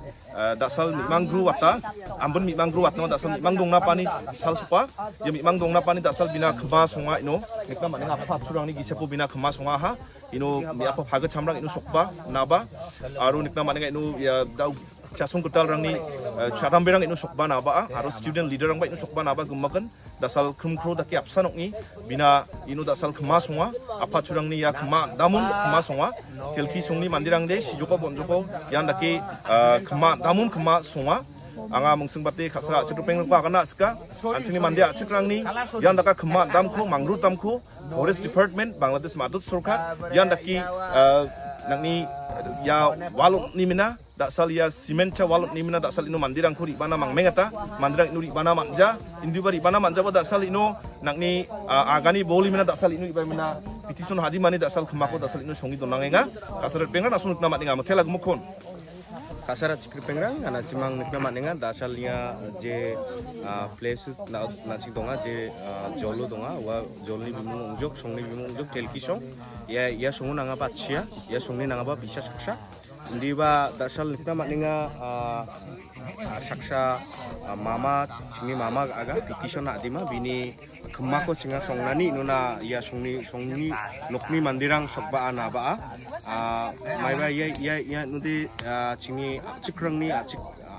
dasal mangru wata ambon mangru watno dasal mangdong napani sal supa ya mangdong napani dasal bina kema songa ino nekna maneng apa curang ni gisepo bina kema songa ha ino mi apa phaga chamrang ino sokba naba aru nekna maneng ino ya dau chasung kutal rang ni chatam berang ino sokba naba aru student leader rang ba ino sokba naba gumakan dasal krumkro daki apsanok ni bina ino dasal kema songa apa curang ni ya kema damun kema songa telki songni mandirang de sijoko bonjoko yang daki kema damun kema songa anga mungsengpati khasra chukpeng pa kana ska anchini mandia chikrang ni yang daka kema damko mangrove damko forest department Bangladesh Madut Sarkar yang daki nangni ya waluk ni mina dasal ya simenta waluk ni mina dasal ino mandirang ko ribana mangmengata mandirang ino ribana manja indi bari ribana manja ba dasal ino nangni agani boli mina dasal ino iba mina petition hadi mani dasal kemako dasal ino songi donangenga kasar pengra nasun nama ninga matela gumukon kasar cikri pengrang ana simang nikna dengan dasalnya je places na donga je jolo donga wa jolni bimung unjuk songni bimung unjuk telki song ya songu nanga patsia ya songni nanga ba bisa saksa ndiba dasal nikna dengan saksa mama singi mama aga petition adima bini kemako singa songnani nuna ya songni nokni mandirang sokba ana ba maiba ya nude cingi cikrang ni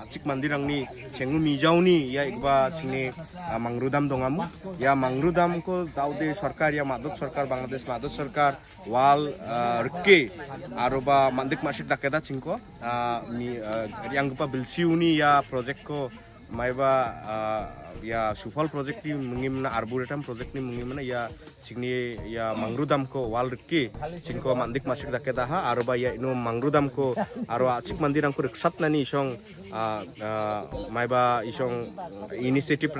acik mandirangni chengu mijauni ya ikba chingni mangrudam dongamu ya mangrudam ko daude sarkar ya madot sarkar Bangladesh madot sarkar wal rke aroba mandik masik dakeda chingko yang gupa bilsiuni ya project ko maiba ya sufal project ni mengimna arboretum project ni mengimna ya chingni ya mangrudam ko wal rke chingko mandik masik dakeda ha aroba ya ino mangrudam ko aro acik mandirang ko riksatnani isong maiba isong initiative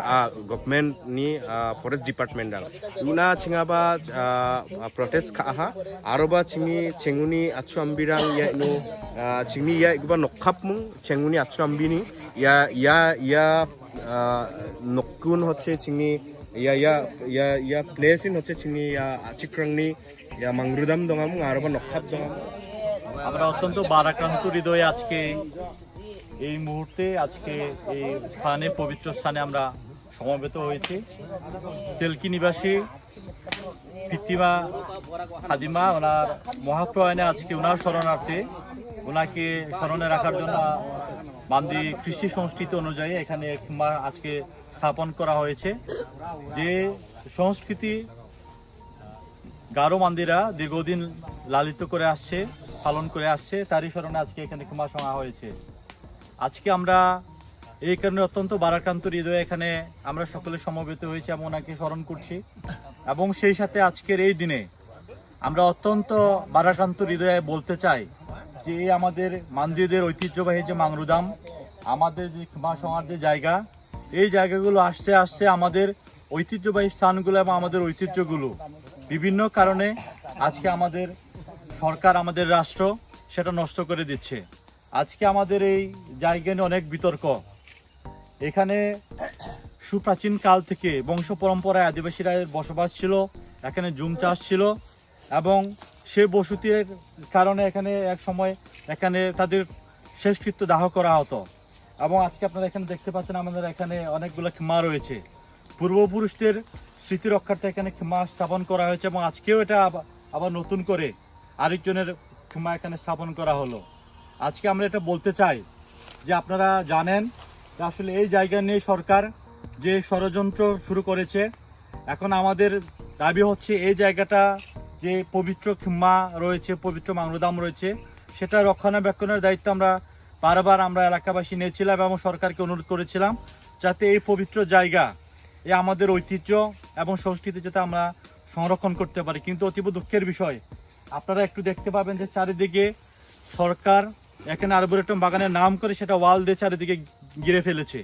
government ni forest department dang una chingaba protest kha ha aroba chenguni achu ambirang ya ino chingni ya igba nokhap mung chenguni achu ambini ya nokun হচ্ছে chingni ya place in হচ্ছে chingni ya achikrangni ya mangrudam dongam aroba nokhap dongam আমরা অত্যন্ত বারাক্রান্ত হৃদয়ে আজকে এই মুহূর্তে আজকে এই স্থানে পবিত্র স্থানে আমরা সমবেত হয়েছি তেলকি নিবাসী ফিতিমা হাদিমা ওনার মহাপ্রয়াণে আজকে ওনার শরণার্থে ওনাকে স্মরণে রাখার জন্য মান্দি কৃষি সংস্কৃতি অনুযায়ী এখানে আজকে স্থাপন করা হয়েছে যে সংস্কৃতি গারো মান্দিরা দীর্ঘদিন লালিত করে আসছে পালন করে আসছে তারই স্মরণে আজকে এখানে ক্ষমা সভা হয়েছে আজকে আমরা এই কারণে অত্যন্ত বারাক্রান্ত হৃদয়ে এখানে আমরা সকলে সমবেত হয়েছি এবং ওনাকে স্মরণ করছি এবং সেই সাথে আজকের এই দিনে আমরা অত্যন্ত বারাক্রান্ত হৃদয়ে বলতে চাই যে আমাদের মান্দিদের ঐতিহ্যবাহী যে মাংরুদাম আমাদের যে ক্ষমা সভার যে জায়গা এই জায়গাগুলো আস্তে আস্তে আমাদের ঐতিহ্যবাহী স্থানগুলো এবং আমাদের ঐতিহ্যগুলো বিভিন্ন কারণে আজকে আমাদের সরকার আমাদের রাষ্ট্র সেটা নষ্ট করে দিচ্ছে আজকে আমাদের এই জায়গা নিয়ে অনেক বিতর্ক এখানে সুপ্রাচীন কাল থেকে বংশ পরম্পরায় আদিবাসীরা বসবাস ছিল এখানে জুম চাষ ছিল এবং সেই বসতির কারণে এখানে এক সময় এখানে তাদের শেষকৃত্য দাহ করা হতো এবং আজকে আপনারা এখানে দেখতে পাচ্ছেন আমাদের এখানে অনেকগুলো ক্ষমা রয়েছে পূর্বপুরুষদের স্মৃতি রক্ষার্থে এখানে ক্ষমা স্থাপন করা হয়েছে এবং আজকেও এটা আবার নতুন করে আরেকজনের ক্ষমা এখানে স্থাপন করা হলো আজকে আমরা এটা বলতে চাই যে আপনারা জানেন যে আসলে এই জায়গা নিয়ে সরকার যে ষড়যন্ত্র শুরু করেছে এখন আমাদের দাবি হচ্ছে এই জায়গাটা যে পবিত্র ক্ষমা রয়েছে পবিত্র মাংরুদাম রয়েছে সেটা রক্ষণাবেক্ষণের দায়িত্ব আমরা বারবার আমরা এলাকাবাসী নিয়েছিলাম এবং সরকারকে অনুরোধ করেছিলাম যাতে এই পবিত্র জায়গা এই আমাদের ঐতিহ্য এবং সংস্কৃতি যাতে আমরা সংরক্ষণ করতে পারি কিন্তু অতীব দুঃখের বিষয় আপনারা একটু দেখতে পাবেন যে চারিদিকে সরকার এখানে আর্বোরেটম বাগানের নাম করে সেটা ওয়াল দিয়ে চারিদিকে ঘিরে ফেলেছে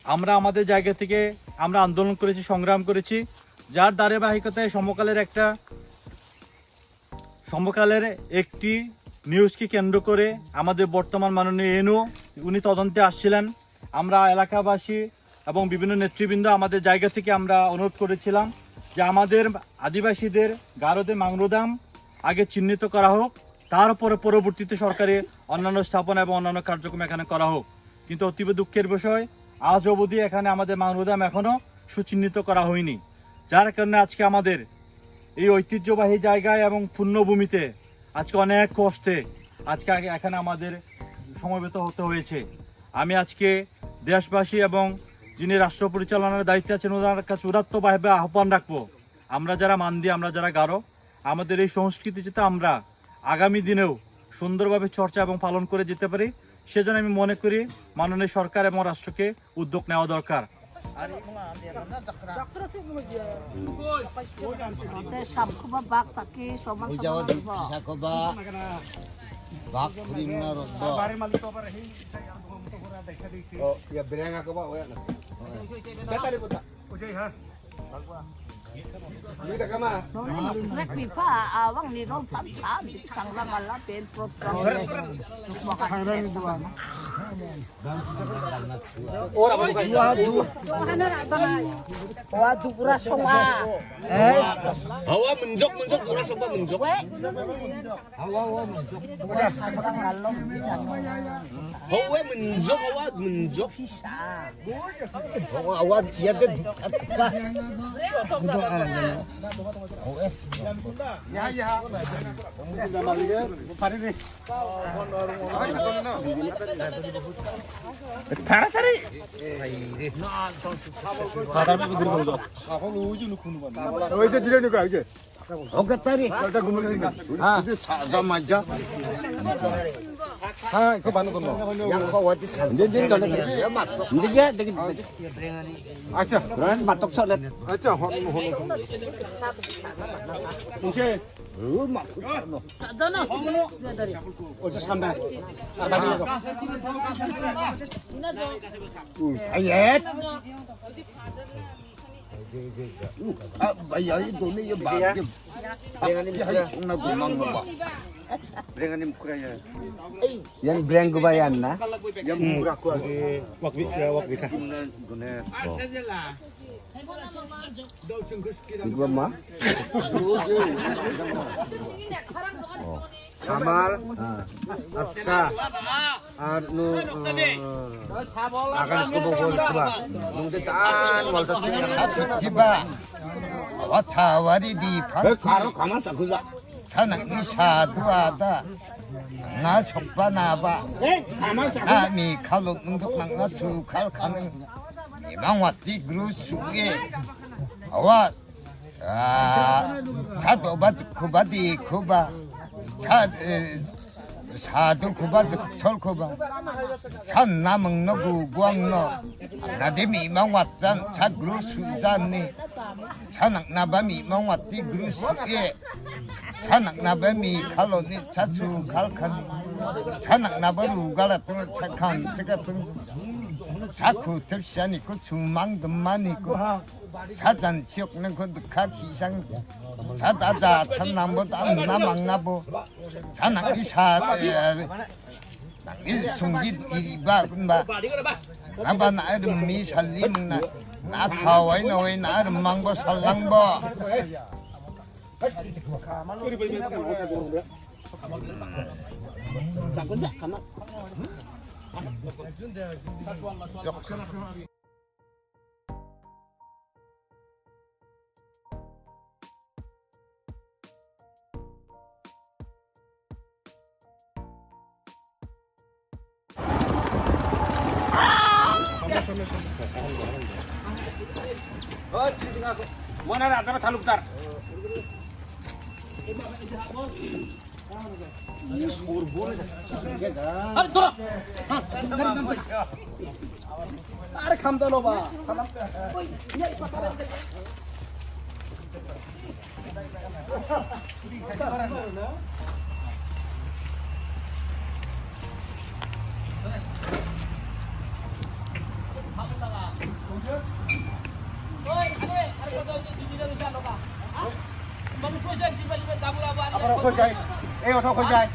আমরা আমাদের জায়গা থেকে আমরা আন্দোলন করেছি সংগ্রাম করেছি যার ধারাবাহিকতায় সমকালের একটি নিউজকে কেন্দ্র করে আমাদের বর্তমান মাননীয় এনও উনি তদন্তে আসছিলেন আমরা এলাকাবাসী এবং বিভিন্ন নেতৃবৃন্দ আমাদের জায়গা থেকে আমরা অনুরোধ করেছিলাম যে আমাদের আদিবাসীদের গারোদের মাংরুদাম আগে চিহ্নিত করা হোক তারপরে পরবর্তীতে সরকারি অন্যান্য স্থাপনা এবং অন্যান্য কার্যক্রম এখানে করা হোক কিন্তু অতীব দুঃখের বিষয় আজ অবধি এখানে আমাদের মাংরুদাম এখনো সুচিহ্নিত করা হয়নি যার কারণে আজকে আমাদের এই ঐতিহ্যবাহী জায়গায় এবং পুণ্যভূমিতে আজকে অনেক কষ্টে আজকে এখানে আমাদের সমবেত হতে হয়েছে আমি আজকে দেশবাসী এবং যিনি রাষ্ট্র পরিচালনার দায়িত্বে আছেন ওনার কাছে উদাত্তভাবে আহ্বান রাখবো আমরা যারা মান্দি আমরা যারা গারো আমাদের এই সংস্কৃতি যাতে আমরা আগামী দিনেও সুন্দরভাবে চর্চা এবং পালন করে যেতে পারি সেজন্য আমি মনে করি মাননীয় সরকার এবং রাষ্ট্রকে উদ্যোগ নেওয়া দরকার 이제 들으니까 이제. 어깨다리. 일단 그물이니까. 이제 사다 맞자. 아, 그거 맞는 거. 양파 어디 참. 이제 걸려. 맞도. 이제 되게. 아차. 그러면 맞도 쳐내. 아차. 이제 맞고 쳐. 짜잖아. 어제 3배. 아예. 아, 뭐야 이 돈이 이 막. 야, 총나 고만 거 봐. Brenganim kuraya. Yang brand ko ba yan na? Yang murah ko agi wak wika. Gune. Igo ma? Kamal, Afsa, Arnu, akan kubukul coba. Nungtitan, walta Jiba. Watawari di Karo kamal sakuza. Sana isa duada. Nga sokpa na ba? Kami kalok untuk nga sukal kami. Memang wati guru suge. Awat. Satu obat kubadi kuba. 사도 고바득 철고바 산 남은 너 구광너 나대 미망 왔잔 자 그루 수잔니 찬악 나바 미망 왔디 그루 수에 찬악 나바 미 칼로니 차추 칼칸 찬악 나바 루갈라뚱 착한 착같은 자쿠 탭시안 있고 주망금만 있고 사단 지역는 그 카키상 사다다 천남보다 나망나보 자나기 사 일숭기 이바 군바 나바 나름 미살림나 나 카와이 너의 나름 망보 살랑보 Mana nak dapat haluk tar? Are kham dalo ba? Apa kau jai? Apa kau jai?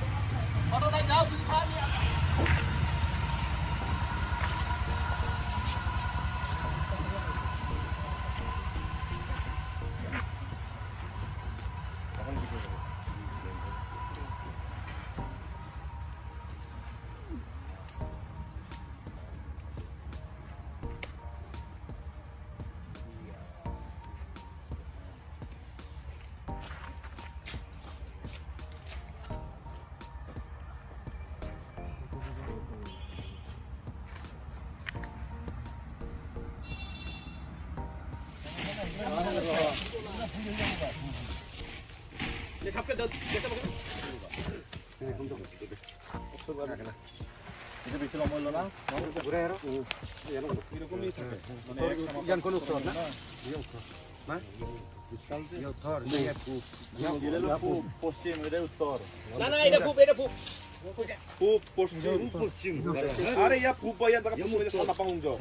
Are ya pupa ya tak punya sama pangungjo.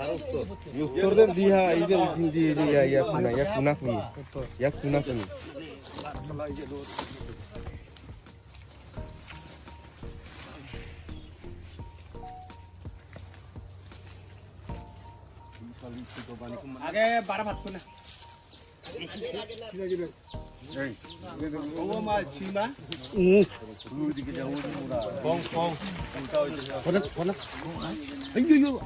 Torden dia ya kuna ya kuna. Age bara bhat kuna. Oh ma chima. Bong. Kona. Ayo.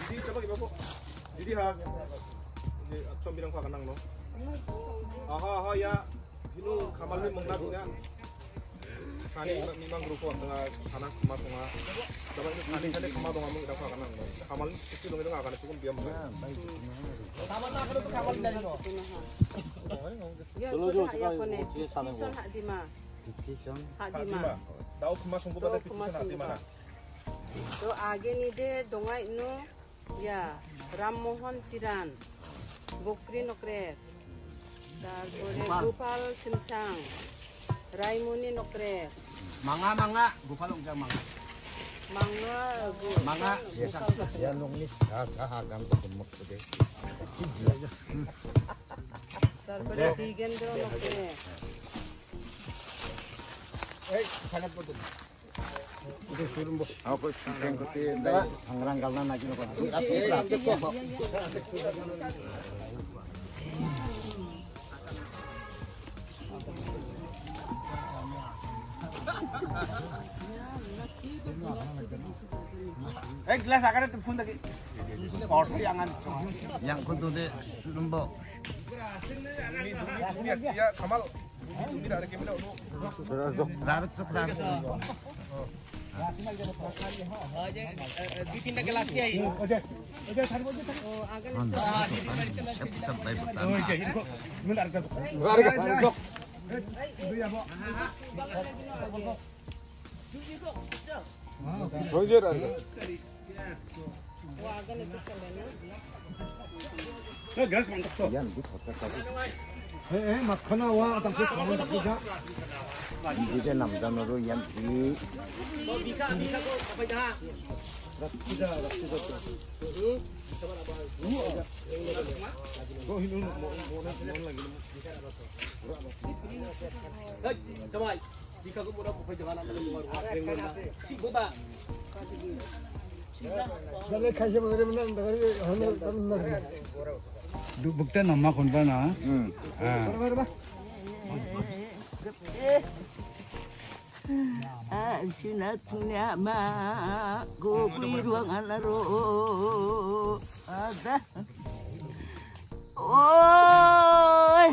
Jadi coba gimana, Bu? Jadi ha. Ini acom bilang kau kenang no. Aha ya. Ini kamal ni mengnat ya. Kani memang grup kau tengah anak kemas tengah. Coba ini kani kemas tengah mu kau kenang no. Kamal itu dong itu nggak akan cukup diam. Kamal nak kalau tu kamal dari no. Ya, tu hak apa ni? Kison hak di mana? Kison hak di mana? Tahu kemas sungguh pada kison hak di mana? तो आगे निदे दोंगाई नु या राममोहन चिरान बकरी नकरे तारपरे गोपाल सिमसां रायमणि नकरे Manga Gopal Unjang Manga Ya nungni sahagam to gemuk gede. तारपरे दिगेंद्र नकरे sangat betul. Udah suruh mbok. Apa yang kote dai sangrang galna lagi no kon. Gelas akan telepon lagi. Porsi angan. Yang kudu suruh mbok. Ini ya Kamal. Tidak ada kemana dulu. Rarat sekarang. dipindah ke laki ai oh akan Cepat baik pertama. Roger. oh akan itu 이제 남자노로 양 이. Bukti nama konbana. Sinatnya mah kopi ruangan laro ada. Oh,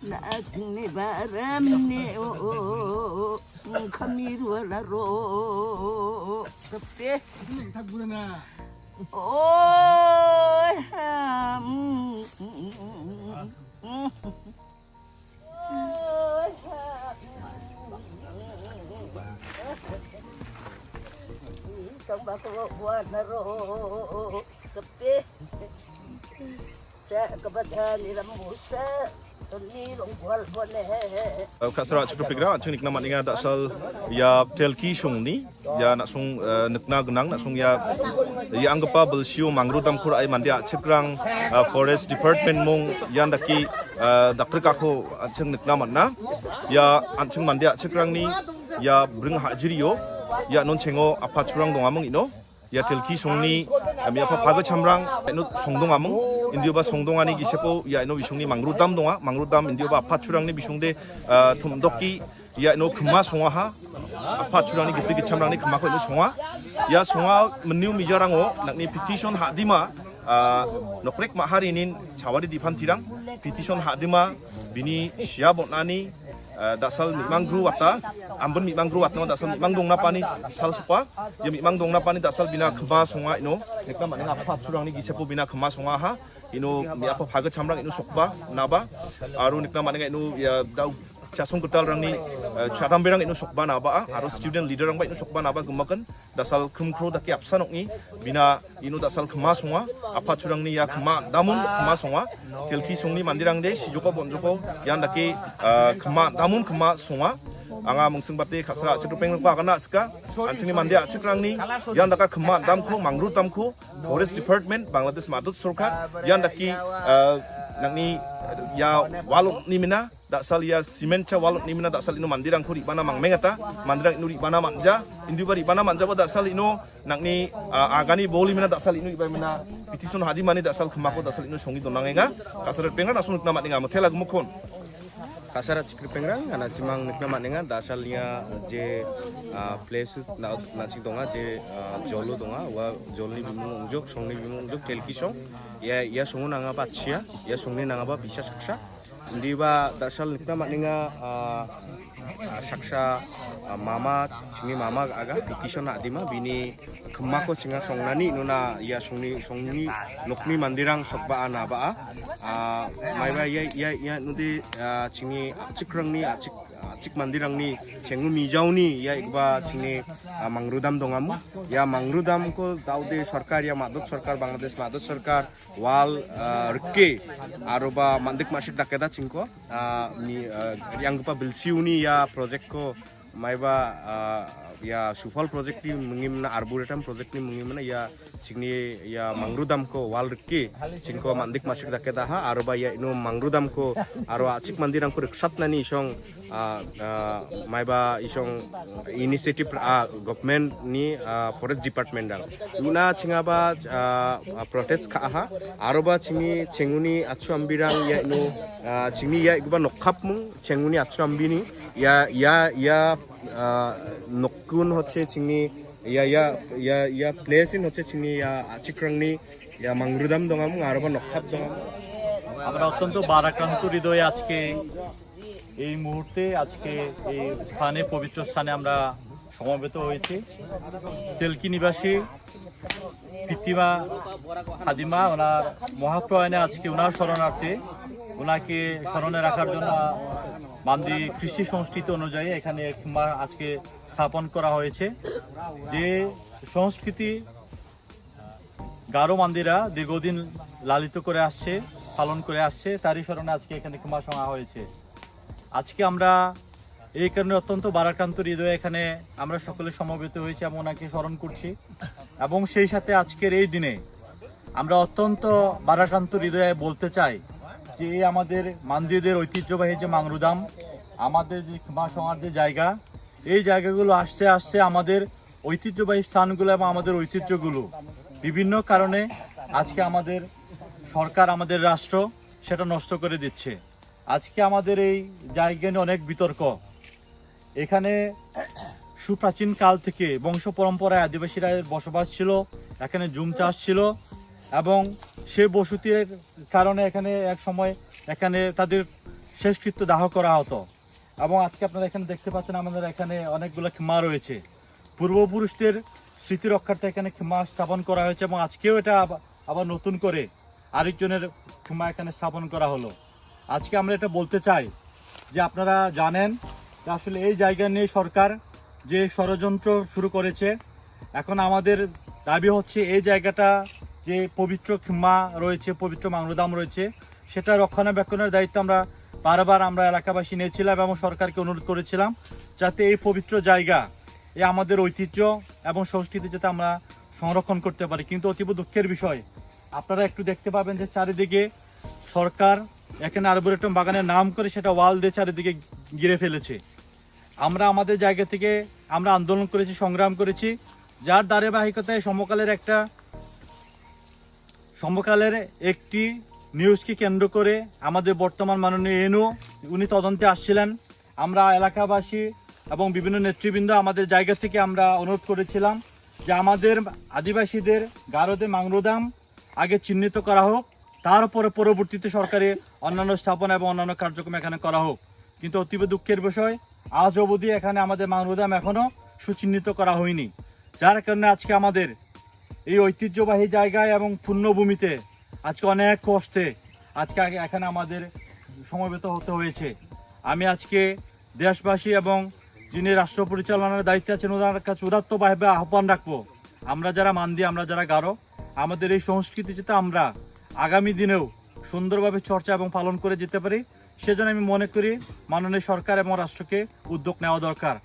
nating ni baram ni kami laro kape. Oh, Kabato buat naro kape. Sa kabataan nila musa. Kasara cukup pikir, cing nikna maninga dasal ya telki sung ni, ya nak sung nikna genang, nak sung ya anggap apa bersio mangrove kur ay mandia cekrang forest department mong yang daki dakter kako cing nikna matna, ya cing mandia cekrang ni ya bring hajirio, ya non cengo apa curang dong among ino. Ya telki songni mi apa paga chamrang ino songdong among indio ba songdongani gisepo ya ino bisungni mangrudam donga mangrudam indio ba apa curangni bisungde tumdoki ya ino kema songa ha apa curangni gipri chamrangni kema ko ino songa ya songa meniu mijarango nakni petition hadima nokrek maharinin chawari dipan tirang petition hadima bini siabotnani dasal mimang gru wata ambon mimang gru watno dasal mimang dong napani sal supa ya mimang dong napani dasal bina kema songa ino nekna maninga apa curang ni gisepo bina kema songa ha ino mi apa phaga chamrang ino sokba naba aru nekna maninga ino ya dau chasung ketal rang ni chatam berang ino sokba naba aru student leader rang ba ino sokba naba gemakan dasal kumkro daki apsanok ni bina ino dasal kema songa apa curang ni ya kema damun kema songa telki songni mandirang de sijoko bonjoko yang daki kema damun kema songa anga mungsung bate khasra chupeng ko agana ska anchini mandia chikrang ni yang daka kema damko mangrove damko forest department bangladesh madut sarkar yang daki nangni ya waluk ni mina dasal ya simencha waluk ni mina dasal ino mandirang ko ribana mangmengata mandirang ino ribana manja indi bari bana manja ba dasal ino nangni agani boli mina dasal ino iba mina petition hadi mani dasal kema ko dasal ino songi donangenga kasar pengra nasun nama ninga mthela gumukon kasar cikri pengrang ana simang nikna manenga dasalnya je place na cikdonga je jolo donga wa jolni bimung unjuk songni bimung unjuk telki song ya songun nanga patsia ya songni nanga ba bisa saksa ndiba dasal nikna manenga saksa mama singi mama aga petition adima bini kemako singa songnani nuna ya songni nokni mandirang sokba ana ba mai ba ya nudi singi cikrang ni cik mandirang ni cengu mijau ni ya ikba singi mangrudam dongamu ya mangrudam ko daude sarkar ya madut sarkar Bangladesh madut sarkar wal rke aroba mandik masjid dakeda cingko ni yang gupa bilsiuni ya project ko maiba ya sufal project ni mengimna arboretum project ni mengimna ya singni ya mangrudam ko wal rke cingko mandik masjid dakeda ha aroba ya ino mangrudam ko aro acik mandirang ko reksat nani song maiba isong initiative government ni forest department dang luna cingaba protest ka ha aroba cingi cenguni achu ambirang ya ino cingi ya igba nokhap mung cenguni achu ambini ya nokun hoche cingi ya place in hoche cingi ya achikrang ni ya mangrudam dongamung aroba nokhap dongam আমরা অত্যন্ত বারাক্রান্ত হৃদয়ে আজকে এই মুহূর্তে আজকে এই স্থানে পবিত্র স্থানে আমরা সমবেত হয়েছি তেলকি নিবাসী পিতৃমা হাদিমা ওনার মহাপ্রয়াণে আজকে ওনার শরণার্থে ওনাকে স্মরণে রাখার জন্য মান্দি কৃষি সংস্কৃতি অনুযায়ী এখানে খিমা আজকে স্থাপন করা হয়েছে। যে সংস্কৃতি গারো মান্দিরা দীর্ঘদিন লালিত করে আসছে, পালন করে আসছে, তারই স্মরণে আজকে এখানে খিমা সমা হয়েছে। আজকে আমরা এই কারণে অত্যন্ত বারাক্রান্ত হৃদয়ে এখানে আমরা সকলে সমবেত হয়েছি এবং ওনাকে স্মরণ করছি। এবং সেই সাথে আজকের এই দিনে আমরা অত্যন্ত বারাক্রান্ত হৃদয়ে বলতে চাই যে আমাদের মান্দিদের ঐতিহ্যবাহী যে মাংরুদাম, আমাদের যে খিমা সমার যে জায়গা, এই জায়গাগুলো আস্তে আস্তে আমাদের ঐতিহ্যবাহী স্থানগুলো এবং আমাদের ঐতিহ্যগুলো বিভিন্ন কারণে আজকে আমাদের সরকার, আমাদের রাষ্ট্র সেটা নষ্ট করে দিচ্ছে। আজকে আমাদের এই জায়গা নিয়ে অনেক বিতর্ক। এখানে সুপ্রাচীন কাল থেকে বংশ পরম্পরায় আদিবাসীরা বসবাস ছিল, এখানে জুম চাষ ছিল এবং সেই বসতির কারণে এখানে এক সময় এখানে তাদের শেষকৃত্য দাহ করা হতো। এবং আজকে আপনারা এখানে দেখতে পাচ্ছেন আমাদের এখানে অনেকগুলো খিমা রয়েছে। পূর্বপুরুষদের স্মৃতি রক্ষার্থে এখানে খিমা স্থাপন করা হয়েছে এবং আজকেও এটা আবার নতুন করে আরেকজনের খিমা এখানে স্থাপন করা হলো। আজকে আমরা এটা বলতে চাই যে আপনারা জানেন যে আসলে এই জায়গা নিয়ে সরকার যে ষড়যন্ত্র শুরু করেছে। এখন আমাদের দাবি হচ্ছে এই জায়গাটা যে পবিত্র খিমা রয়েছে, পবিত্র মাংরুদাম রয়েছে, সেটা রক্ষণাবেক্ষণের দায়িত্ব আমরা এলাকাবাসী নিয়েছিলাম এবং সরকারকে অনুরোধ করেছিলাম যাতে এই পবিত্র জায়গা, এই আমাদের ঐতিহ্য এবং সংস্কৃতি যাতে আমরা সংরক্ষণ করতে পারি। কিন্তু অতীব দুঃখের বিষয়, আপনারা একটু দেখতে পাবেন যে চারিদিকে সরকার এখানে আর্বোরেটম বাগানের নাম করে সেটা ওয়াল দিয়ে চারিদিকে ঘিরে ফেলেছে। আমরা আমাদের জায়গা থেকে আমরা আন্দোলন করেছি, সংগ্রাম করেছি, যার ধারাবাহিকতায় সমকালের একটি নিউজকে কেন্দ্র করে আমাদের বর্তমান মাননীয় এনও উনি তদন্তে আসছিলেন। আমরা এলাকাবাসী এবং বিভিন্ন নেতৃবৃন্দ আমাদের জায়গা থেকে আমরা অনুরোধ করেছিলাম যে আমাদের আদিবাসীদের গারোদের মাংরুদাম আগে চিহ্নিত করা হোক, তারপরে পরবর্তীতে সরকারি অন্যান্য স্থাপনা এবং অন্যান্য কার্যক্রম এখানে করা হোক। কিন্তু অতীব দুঃখের বিষয়, আজ অবধি এখানে আমাদের মাংরুদাম এখনো সুচিহ্নিত করা হয়নি, যার কারণে আজকে আমাদের এই ঐতিহ্যবাহী জায়গায় এবং পুণ্যভূমিতে আজকে অনেক কষ্টে আজকে এখানে আমাদের সমবেত হতে হয়েছে। আমি আজকে দেশবাসী এবং যিনি রাষ্ট্র পরিচালনার দায়িত্বে আছেন ওনার কাছে উদাত্তভাবে আহ্বান রাখবো, আমরা যারা মান্দি, আমরা যারা গারো, আমাদের এই সংস্কৃতি যাতে আমরা আগামী দিনেও সুন্দরভাবে চর্চা এবং পালন করে যেতে পারি, সেজন্য আমি মনে করি মাননীয় সরকার এবং রাষ্ট্রকে উদ্যোগ নেওয়া দরকার।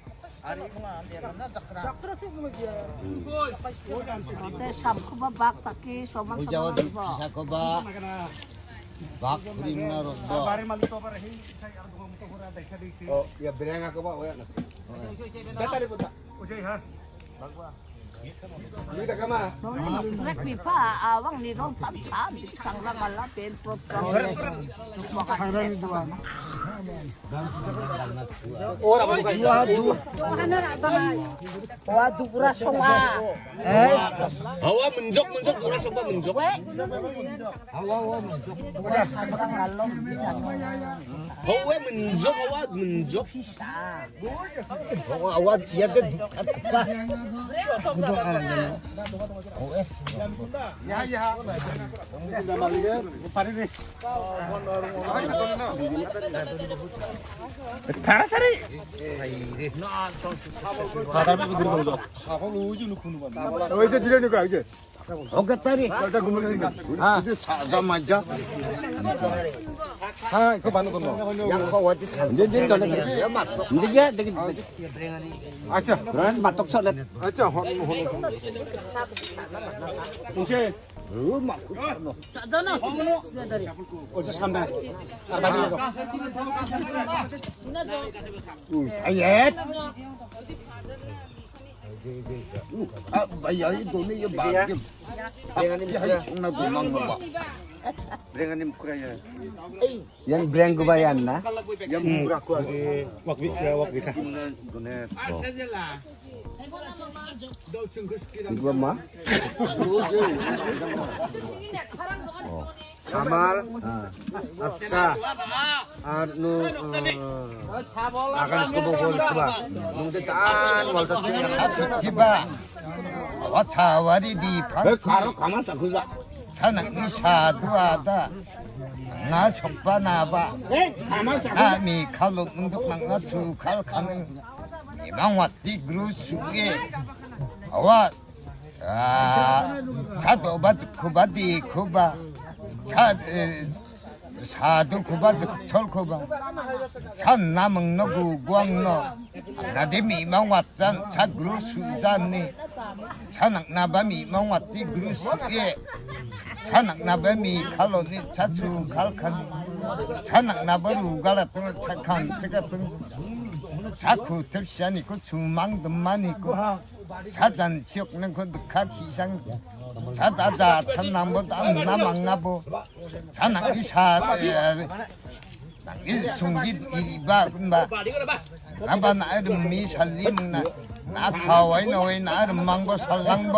Oke tadi. Kita gumulin kan. Itu sama aja. Ha, itu banu kono. Yang kau wati. Jadi kalau dia matok. Dia dengan acha. Ran matok solat. Acha, hon. Oke. Rumah. Sana. Dari. Oh, sampai. Ayat. Bayar itu ni bagus. Dengan gumang apa? Dengan ni kuraya. Yang brand gubayan na? Yang murah ku lagi. Waktu kah? Dua mah? Kamal, Aksa, Arnu, akan kubukul coba. Nungtitan, walter coba. Watawari di pan. Kamal tak kuda. Sana isa dua ada. 나 속바 나봐 아미 칼로 문득망나 주칼 가는 이만 왔디 그루스에 와 자도바 쿠바디 쿠바 자 사도 쿠바드 철쿠바 산 남은 구광너 나데 미망 왔잔 자 그루스잔니 자낙 나바 미망 왔디 그루스에 자낙 나바 미 칼로니 자주 칼칸 자낙 나바 루갈라뚱 착한 제가뚱 자쿠 텝시안 있고 주망들만 있고 자잔 지역는 그 늑하 기상 자다자 천남보다 나망나보 자낙이 이 숨기 이바 군바 나바 나름 미살림나 나 가와이 너의 나름 망보 살랑보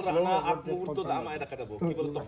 ranga ap muhurto da ama eda kata bo ki bol tok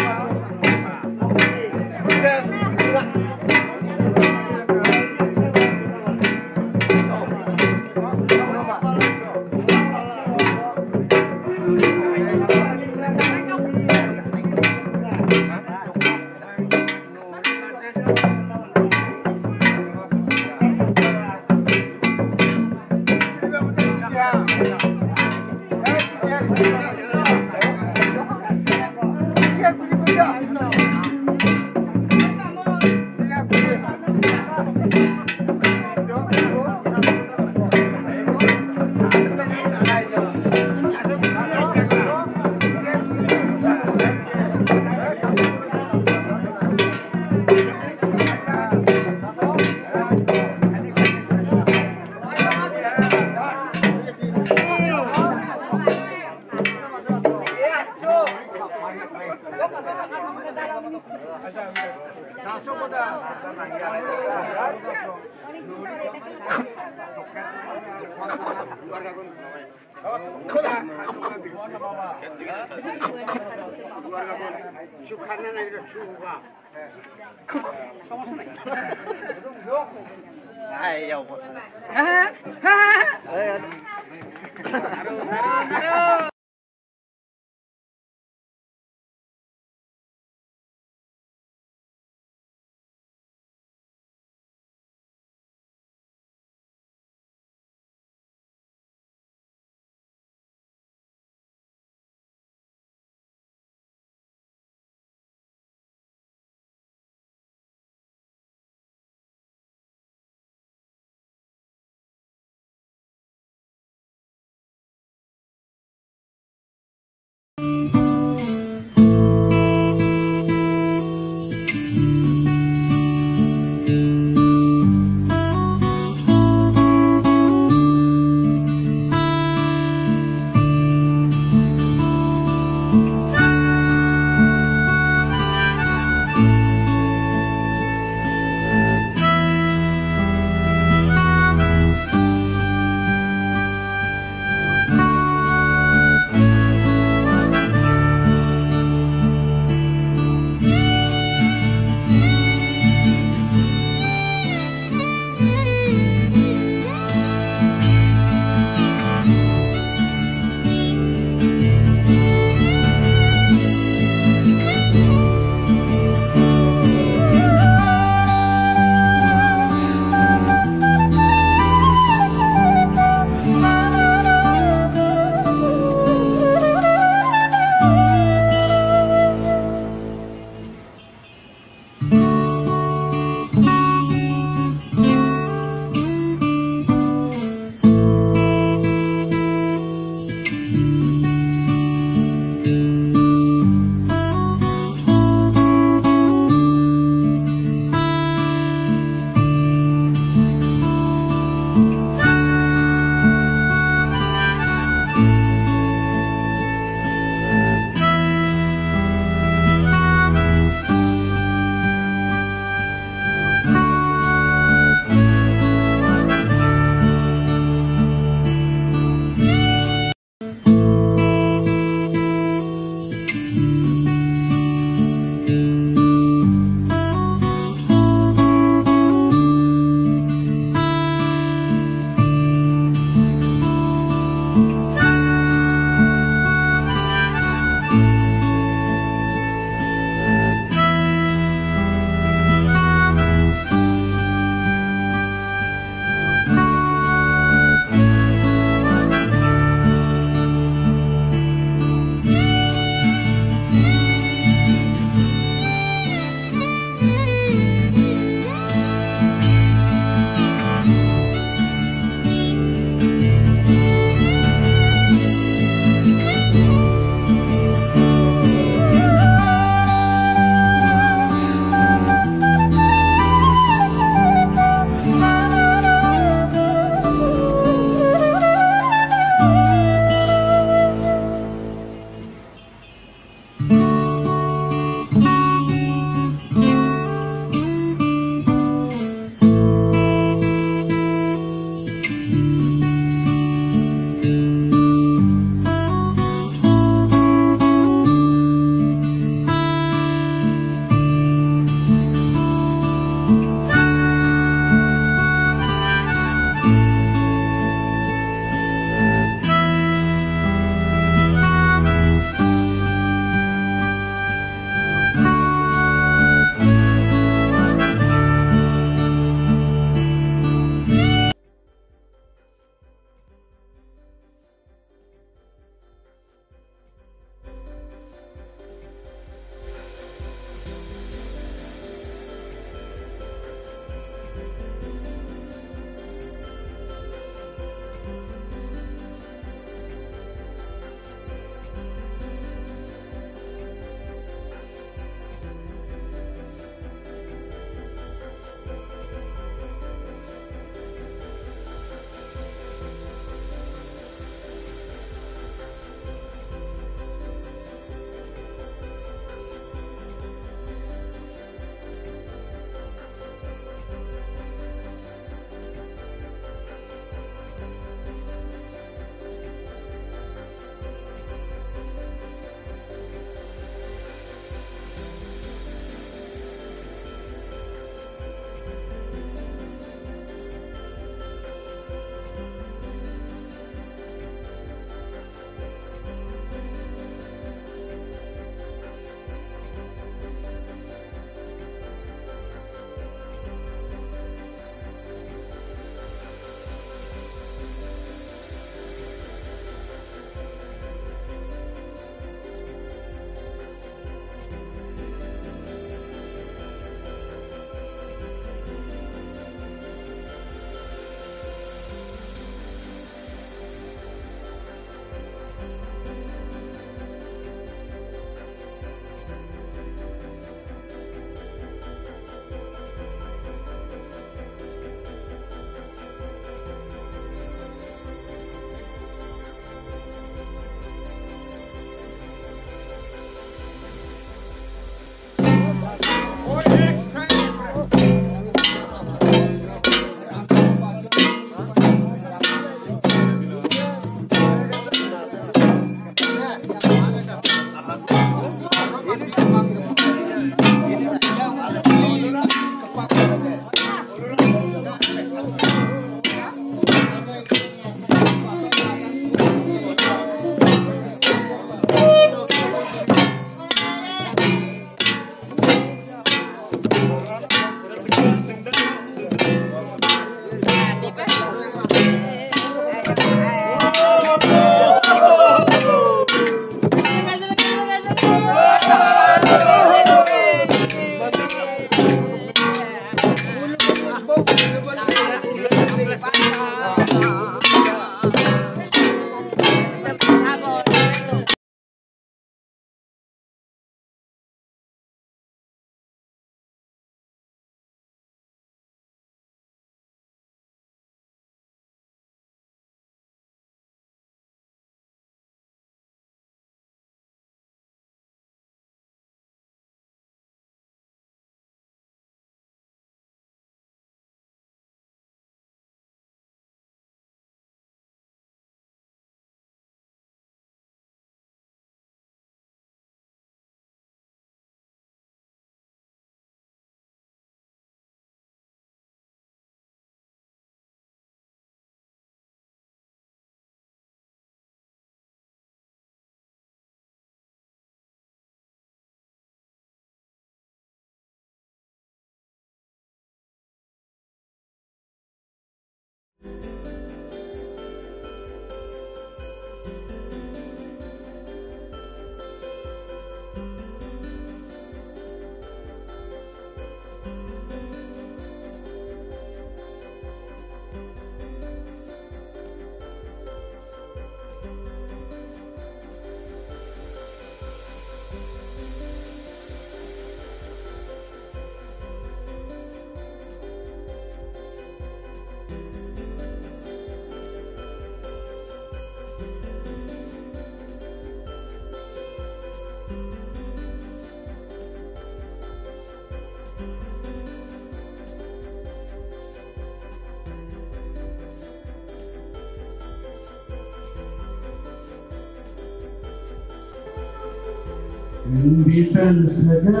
Rinditan saja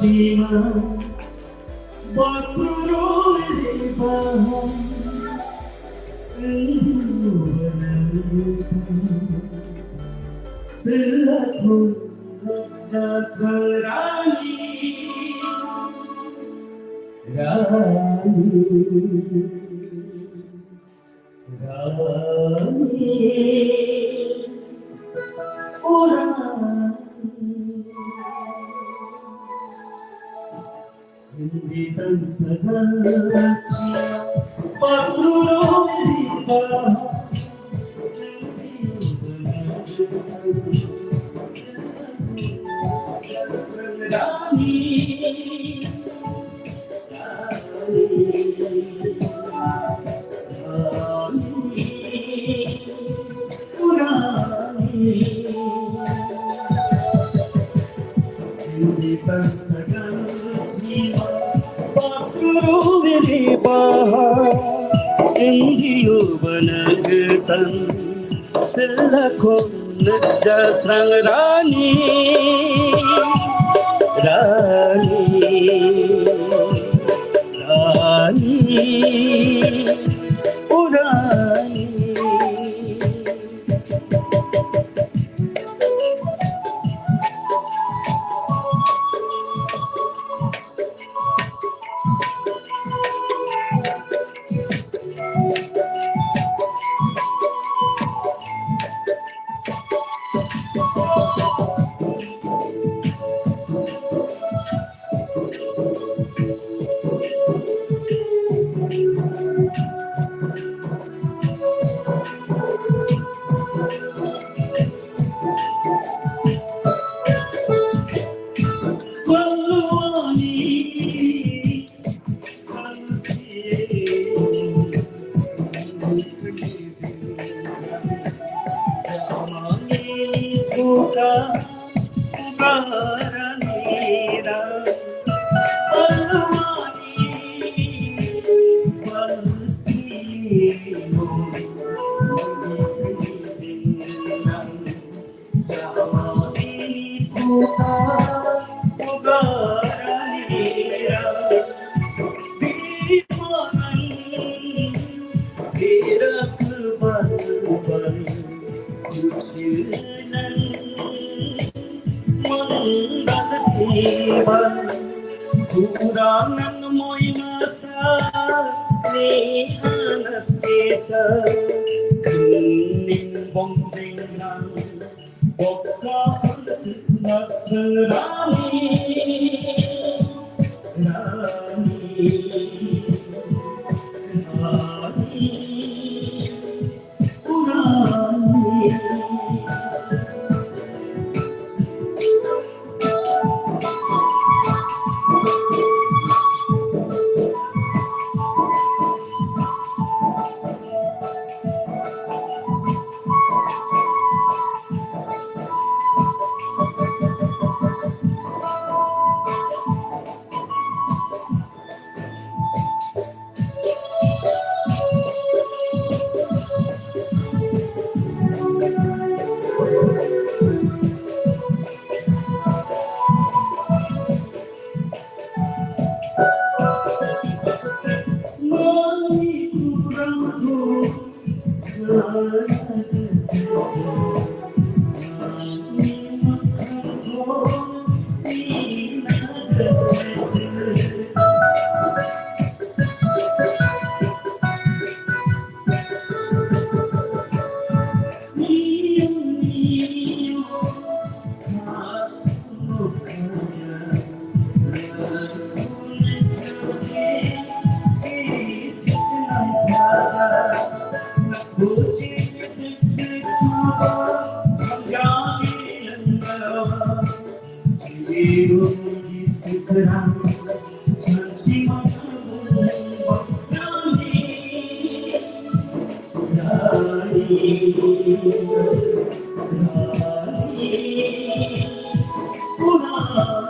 cima Bakuro lebah Selaku jasrani Rani orang Rinditan segaci Bakuro lebah Selakon jasrang rani urani Kurangan moy masa ni anas desa kuning bongdengan bokka nasrani पुरानी